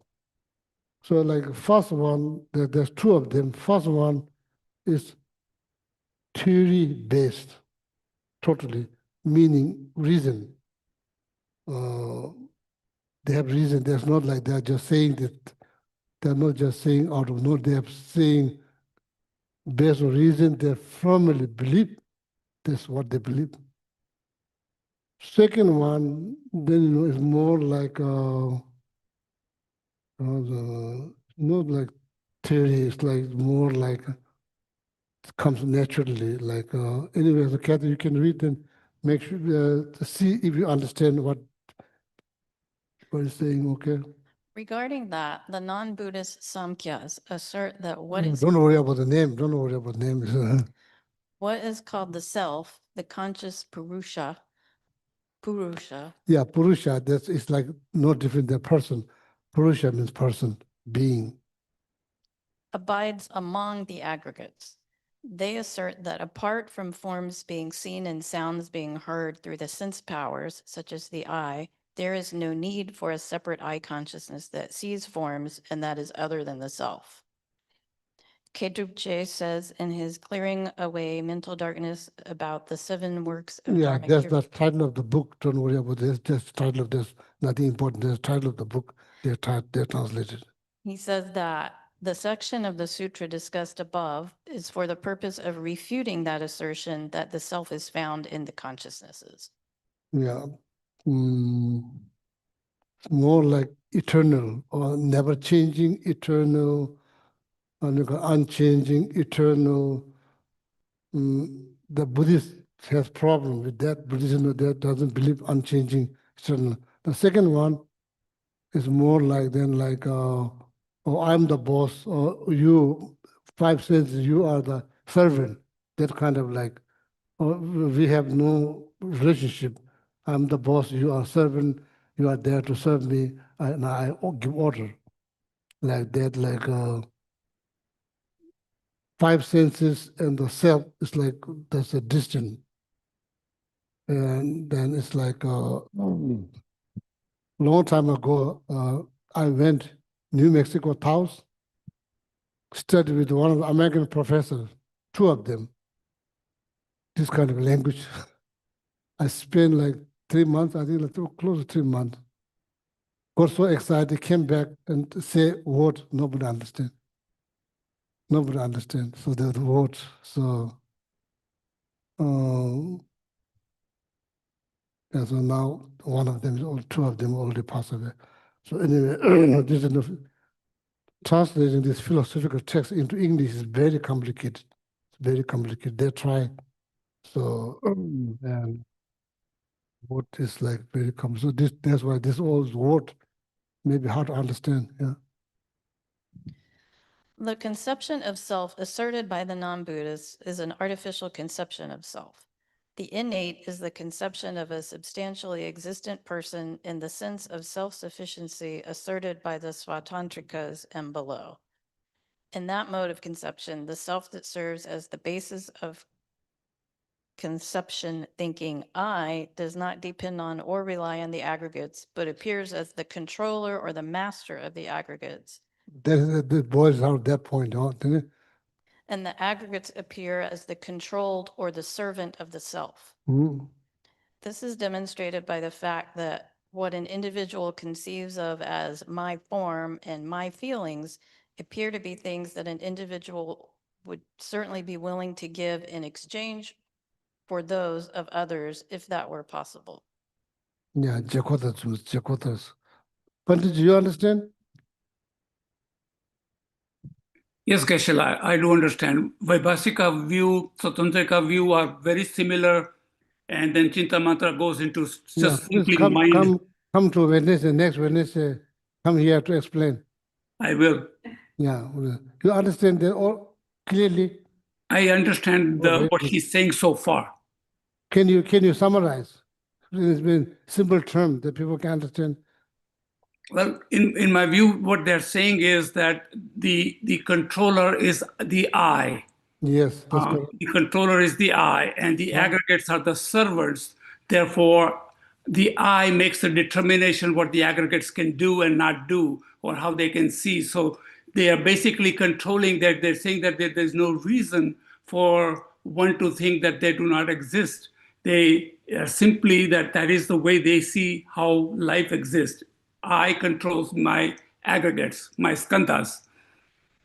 So like first one, there's two of them. First one is theory-based, totally, meaning reason. They have reason. There's not like they're just saying that. They're not just saying out of no, they're saying based on reason, they firmly believe that's what they believe. Second one, then is more like not like theory. It's like more like it comes naturally. Like anyway, as a Catholic, you can read and make sure to see if you understand what it's saying. Okay. Regarding that, the non-Buddhist Samkhyas assert that what is Don't worry about the name. Don't worry about names. what is called the self, the conscious Purusha, Yeah, Purusha. It's like no different than person. Purusha means person, being. abides among the aggregates. They assert that apart from forms being seen and sounds being heard through the sense powers, such as the eye, there is no need for a separate eye consciousness that sees forms and that is other than the self. Geshe says in his Clearing Away Mental Darkness about the 7 works of Yeah, Dharmic that's the title of the book. Don't worry about this. That's the title of this. Nothing important. That's the title of the book. They're translated. He says that the section of the sutra discussed above is for the purpose of refuting that assertion that the self is found in the consciousnesses. Yeah. More like eternal or never changing, eternal, unchanging, eternal. The Buddhist has problem with that. Buddhism that doesn't believe unchanging, eternal. The second one is more like oh, I'm the boss, or you, 5 senses, you are the servant. That kind of like, or we have no relationship. I'm the boss, you are servant, you are there to serve me, and I give order. Like that, like 5 senses and the self is like, there's a distance. And then it's like long time ago, I went New Mexico Taos, studied with one of the American professors, 2 of them, this kind of language. I spent like 3 months, I think like close to 3 months. Got so excited, came back and say word nobody understand. Nobody understand. So the word. So And so now one of them, or two of them already passed away. So anyway, this is translating this philosophical text into English is very complicated. It's very complicated. They try. So and what is like very complicated. So that's why this old word may be hard to understand. Yeah. The conception of self asserted by the non-Buddhists is an artificial conception of self. The innate is the conception of a substantially existent person in the sense of self-sufficiency asserted by the Svatantrikas and below. In that mode of conception, the self that serves as the basis of conception thinking I does not depend on or rely on the aggregates, but appears as the controller or the master of the aggregates. That boils out that point out, doesn't it? And the aggregates appear as the controlled or the servant of the self. Mm. This is demonstrated by the fact that what an individual conceives of as my form and my feelings appear to be things that an individual would certainly be willing to give in exchange for those of others if that were possible. Yeah, Jakotas. But did you understand? Yes, Geshe, I do understand. Vaibhasika view, Swatantrika view are very similar, and then Chintamatra goes into Yeah, just please simply mind. come to Wednesday, next Wednesday. Come here to explain. I will. Yeah, you understand that all clearly. I understand Oh, very what good. he's saying so far. Can you summarize? It's been simple term that people can understand. Well, in my view, what they're saying is that the controller is the I. Yes, that's correct. The controller is the I, and the Yeah. aggregates are the servants. Therefore, the I makes the determination what the aggregates can do and not do, or how they can see. So they are basically controlling that. They're saying that there's no reason for one to think that they do not exist. They are simply that is the way they see how life exists. I controls my aggregates, my skandhas.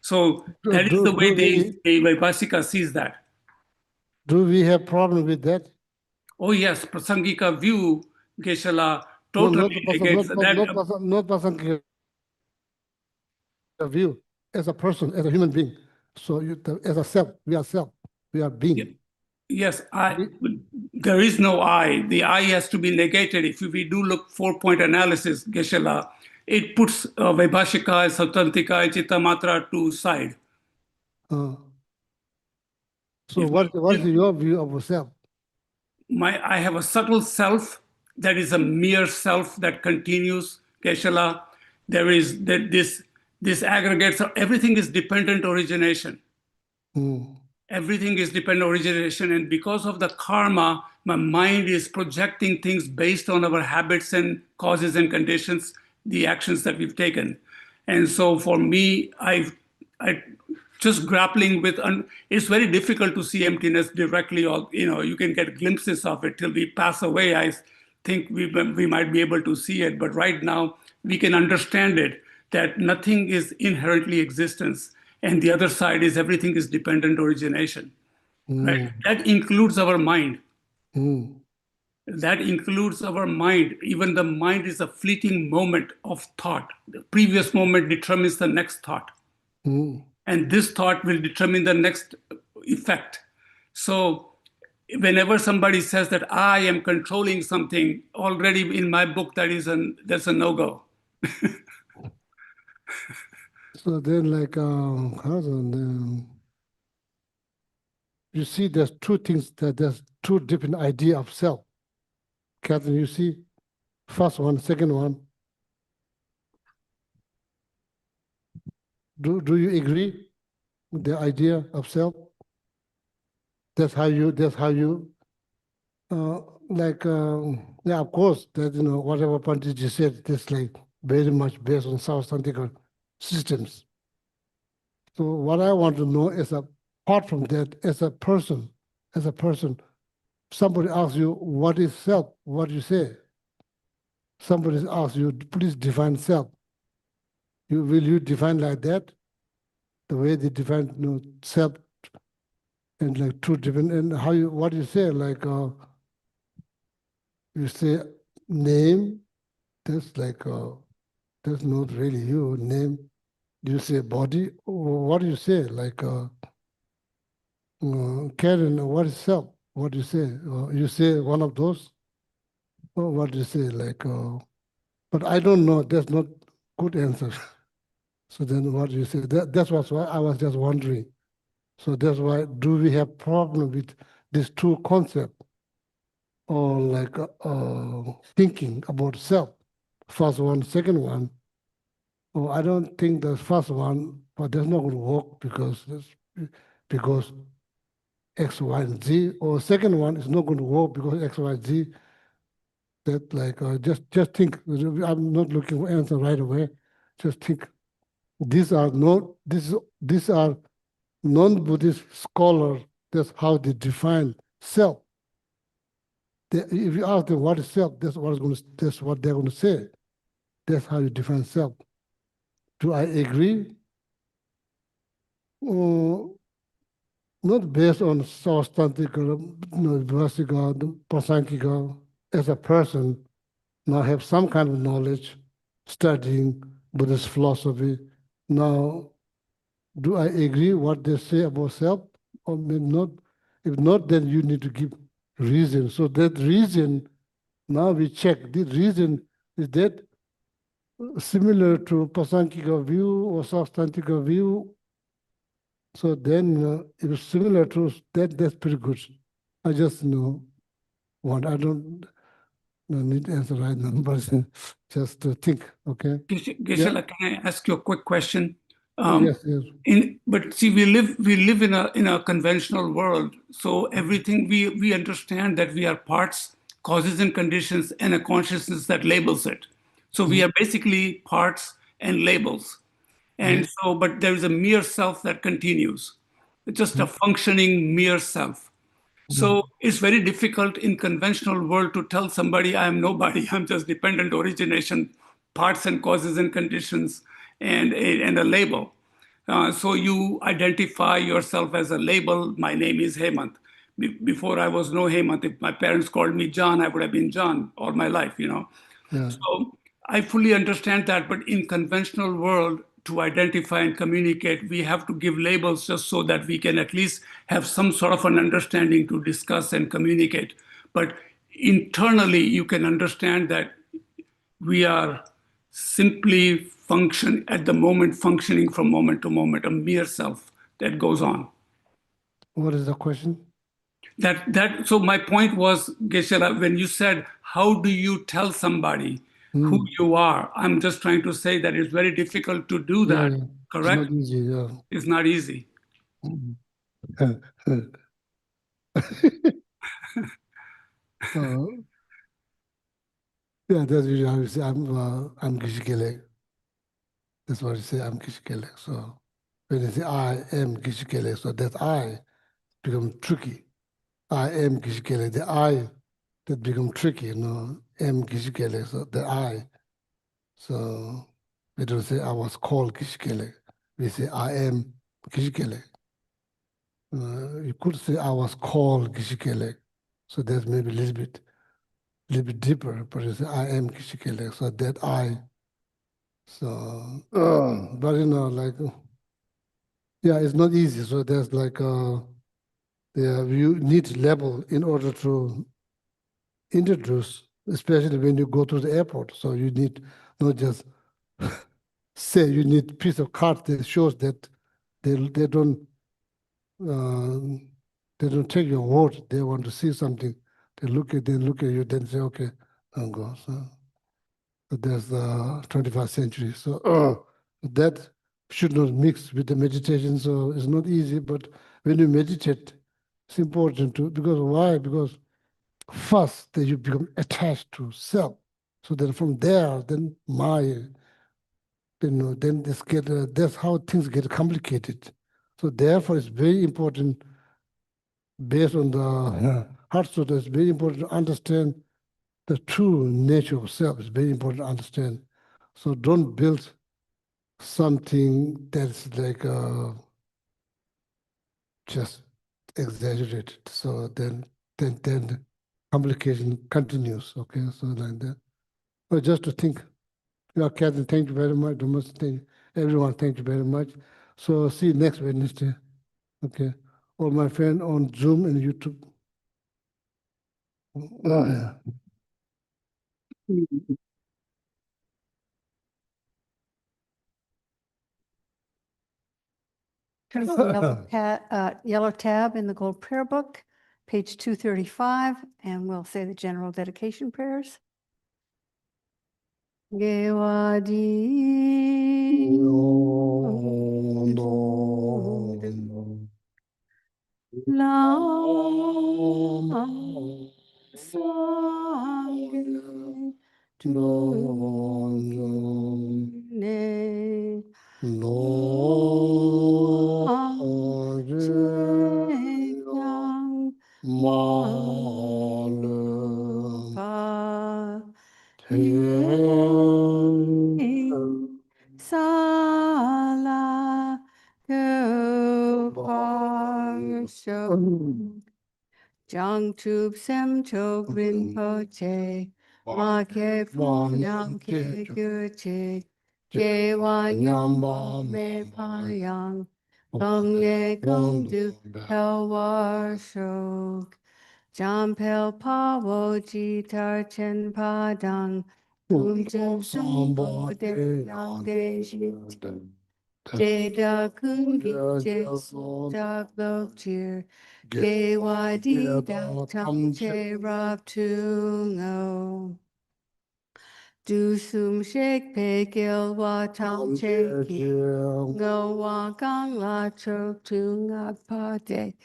So that is the way the Vaibhasika sees that. Do we have problem with that? Oh yes, Prasangika view, Geshe, No, totally negates that. not Prasangika view, as a person, as a human being. So as a self, we are being. Yes, there is no I. The I has to be negated. If we do look 4-point analysis, Geshe, it puts Vaibhashika, Sautantika, and Chittamatra to side. So what is your view of yourself? I have a subtle self that is a mere self that continues, Geshe. There is that this aggregates, everything is dependent origination. Everything is dependent origination, and because of the karma, my mind is projecting things based on our habits and causes and conditions, the actions that we've taken. And so for me, I just grappling with, it's very difficult to see emptiness directly, or you can get glimpses of it till we pass away. I think we might be able to see it, but right now we can understand it, that nothing is inherently existence. And the other side is everything is dependent origination. Right? That includes our mind. That includes our mind. Even the mind is a fleeting moment of thought. The previous moment determines the next thought. And this thought will determine the next effect. So whenever somebody says that I am controlling something, already in my book, that's a no-go. So then, you see, there's two things, there's two different idea of self. Catherine, you see, first one, second one. Do you agree with the idea of self? That's how you, yeah, of course, that, whatever Panditji said, that's like very much based on South Santika systems. So what I want to know is, apart from that, as a person, somebody asks you, what is self? What do you say? Somebody asks you, please define self. Will you define like that? The way they define self, and like two different, and what do you say? Like, You say name, that's like, that's not really you, name. You say body, what do you say? Like, Karen, what is self? What do you say? You say one of those? Or what do you say? Like, but I don't know, that's not good answer. So then what do you say? That's why I was just wondering. So that's why, do we have problem with these two concepts? Or like thinking about self, first one, second one. Oh, I don't think the first one, but that's not going to work because X, Y, and Z. Or second one is not going to work because X, Y, Z. That like just think. I'm not looking for answer right away. Just think. These are these are non-Buddhist scholars. That's how they define self. If you ask them what is self, that's what they're going to say. That's how you define self. Do I agree? Not based on Saustantika, Vasika, Pasankika, as a person, now have some kind of knowledge, studying Buddhist philosophy. Now, do I agree what they say about self? Or maybe not? If not, then you need to give reason. So that reason, now we check, the reason is that similar to Pasankika view or Saustantika view. So then if it's similar to that, that's pretty good. I just know what I don't need to answer right now, but just to think, okay? Geshe, can I ask you a quick question? Yes, yes. But see, we live in a conventional world, so everything we understand that we are parts, causes and conditions, and a consciousness that labels it. So we are basically parts and labels, and so but there is a mere self that continues. It's just a functioning mere self. So it's very difficult in conventional world to tell somebody I am nobody, I'm just dependent origination, parts and causes and conditions, and a label. So you identify yourself as a label. My name is Hemant. Before I was no Hemant. If my parents called me John, I would have been John all my life, you know. Yeah. So I fully understand that, but in conventional world, to identify and communicate, we have to give labels just so that we can at least have some sort of an understanding to discuss and communicate. But internally, you can understand that we are simply at the moment, functioning from moment to moment, a mere self that goes on. What is the question? So my point was, Geshe, when you said, how do you tell somebody who you are? I'm just trying to say that it's very difficult to do that, Yeah. correct? It's not easy, yeah. It's not easy. Yeah, that's usually how you say, I'm Geshe Gelek. That's what you say, I'm Geshe Gelek. So when you say I am Geshe Gelek, so that I become tricky. I am Geshe Gelek. The I that become tricky, am Geshe Gelek, so the I. So we don't say I was called Geshe Gelek. We say I am Geshe Gelek. You could say I was called Geshe Gelek. So that's maybe a little bit deeper, but you say I am Geshe Gelek, so that I. So, but like, yeah, it's not easy. So there's like, you need level in order to introduce, especially when you go to the airport. So you need not just say you need piece of card that shows that they don't take your word. They want to see something. They look at you, then say, okay, I'll go. So there's the 21st century. So that should not mix with the meditation. So it's not easy, but when you meditate, it's important to, because why? Because first that you become attached to self. So then from there, then then that's how things get complicated. So therefore, it's very important, based on the Heart Sutta, it's very important to understand the true nature of self. It's very important to understand. So don't build something that's like just exaggerated. So then complication continues. Okay, so like that. But just to think, Catherine, thank you very much. Thomas, everyone, thank you very much. So see you next Wednesday. Okay, all my friends on Zoom and YouTube. Yeah. Turn to the yellow tab in the gold prayer book, page 235, and we'll say the general dedication prayers. Sala Jang Tube Sem Chok Rinpoche, Ma Ke Phong Yang Ke Gyuche, Ke Wa Nyam Ba Me Pa Yang, Gong Ye Gong Du Pel War Shok, Jam Pel Pa Wo Ji Tar Chen Pa Dang, Um Jum Sum Bo De Yang De Shit, De Da Kun Gi Je Su Da Lok Cheer, Ge Wa Di Da Tam Che Rab Tu Ngo. Du Sum Shek Pe Gil Wa Tam Che Ki, Ngo Wa Gang La Chok Tu Ngak Pa De,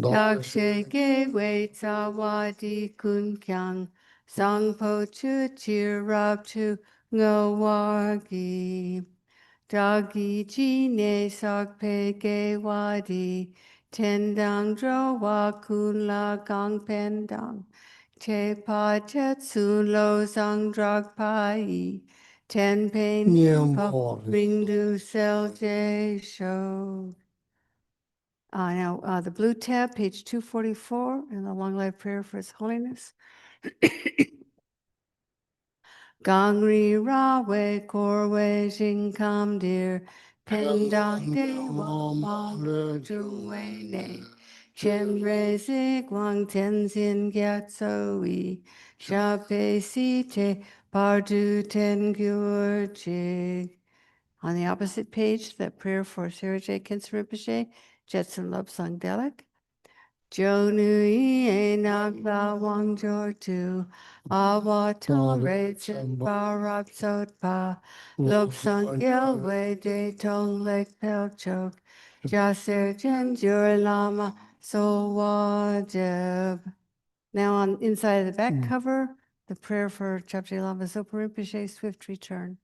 Dak She Ge Wei Tsa Wa Di Kun Kyang, Sang Po Chu Chir Rab Tu Ngo Wa Gi. Dagi ji ne sak pe ge wa di, ten dang dro wa kun la gang pen dang, te pa tet su lo sang drag pa yi, ten pe niam po ring du sel je show. Now, the blue tab, page 244, in the long life prayer for His Holiness. Gangri Rawe Korwe Jing Kam Dear Pendang De Ma Chung Wei Ne Chen Re Zig Wang Ten Xin Gyat So Yi Sha Pe Si Te Pardu Ten Gyur Jig. On the opposite page, the prayer for Sarah J. Kinson Rinpoche, Jetson Lub Sung Gelek. Jo Nui E Nak La Wang Jor Tu Awa Tong Re Chen Ba Rab Sot Pa Lok Sung Gil Wei De Tong Lek Pel Chok Jaser Jen Jur Lama So Wa Jeb. Now on inside of the back cover, the prayer for Chapje Lama Zopa Rinpoche, swift return.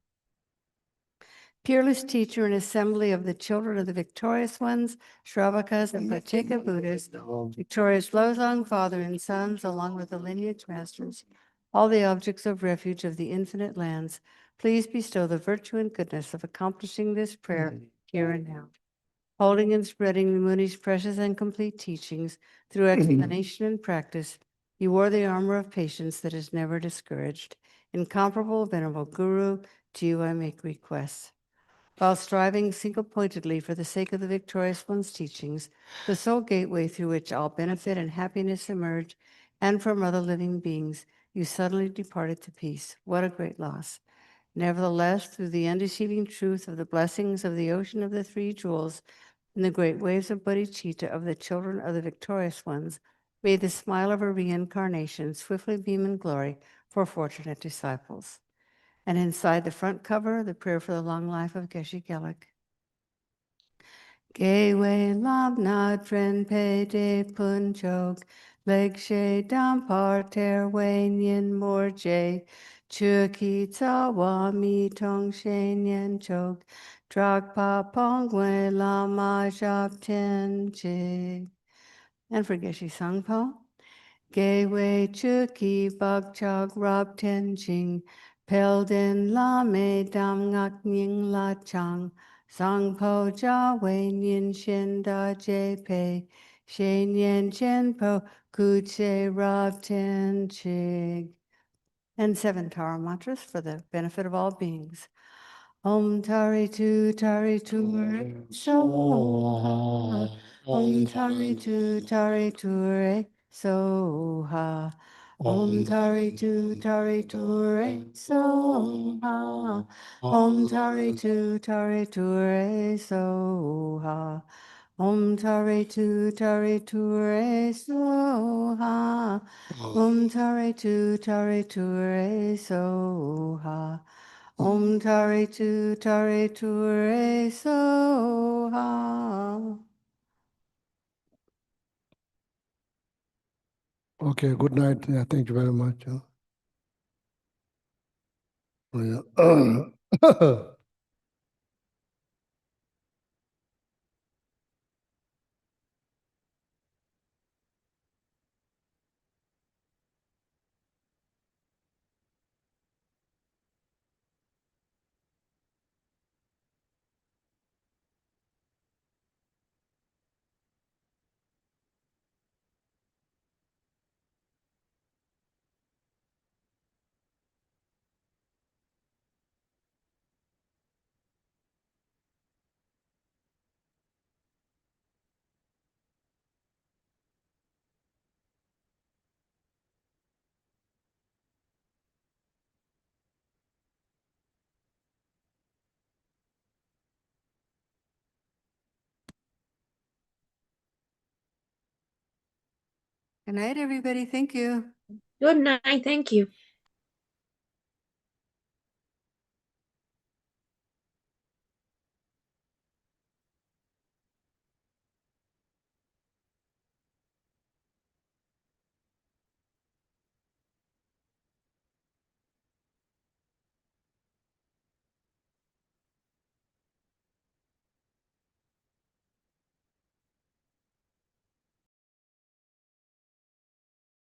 Peerless teacher and assembly of the children of the victorious ones, Shravakas and Pacheka Buddhas, victorious Losang, father and sons, along with the lineage masters, all the objects of refuge of the infinite lands, please bestow the virtue and goodness of accomplishing this prayer here and now. Holding and spreading the Muni's precious and complete teachings through explanation and practice, you wore the armor of patience that is never discouraged. Incomparable, venerable Guru, to you I make requests. While striving single-pointedly for the sake of the victorious one's teachings, the sole gateway through which all benefit and happiness emerge, and from other living beings, you suddenly departed to peace. What a great loss. Nevertheless, through the undeceiving truth of the blessings of the ocean of the three jewels and the great waves of bodhicitta of the children of the victorious ones, may the smile of a reincarnation swiftly beam in glory for fortunate disciples. And inside the front cover, the prayer for the long life of Geshe Gelek. Gewe labna dren pe de pun chok, leg she dam par ter we nyen mor je, chuki tsa wa mi tong she nyen chok, drag pa pong we lama jap ten je. And for Geshe Sangpo. Gewe chuki bak chak rab ten ching, pel den la me dam ngak ning la chang, sang po ja we nyin shin da je pe, She Nian Chen Po Kuche Rav Ten Chig. And 7 Tara mantras for the benefit of all beings. Om Tari Tu Re Soha. Om Tari Tu Re Soha. Om Tari Tu Re Soha. Om Tari Tu Re Soha. Om Tari Tu Re Soha. Om Tari Tu Re Soha. Om Tari Tu Re Soha. Okay, good night. Yeah, thank you very much. Yeah. Good night, everybody. Thank you. Good night. Thank you.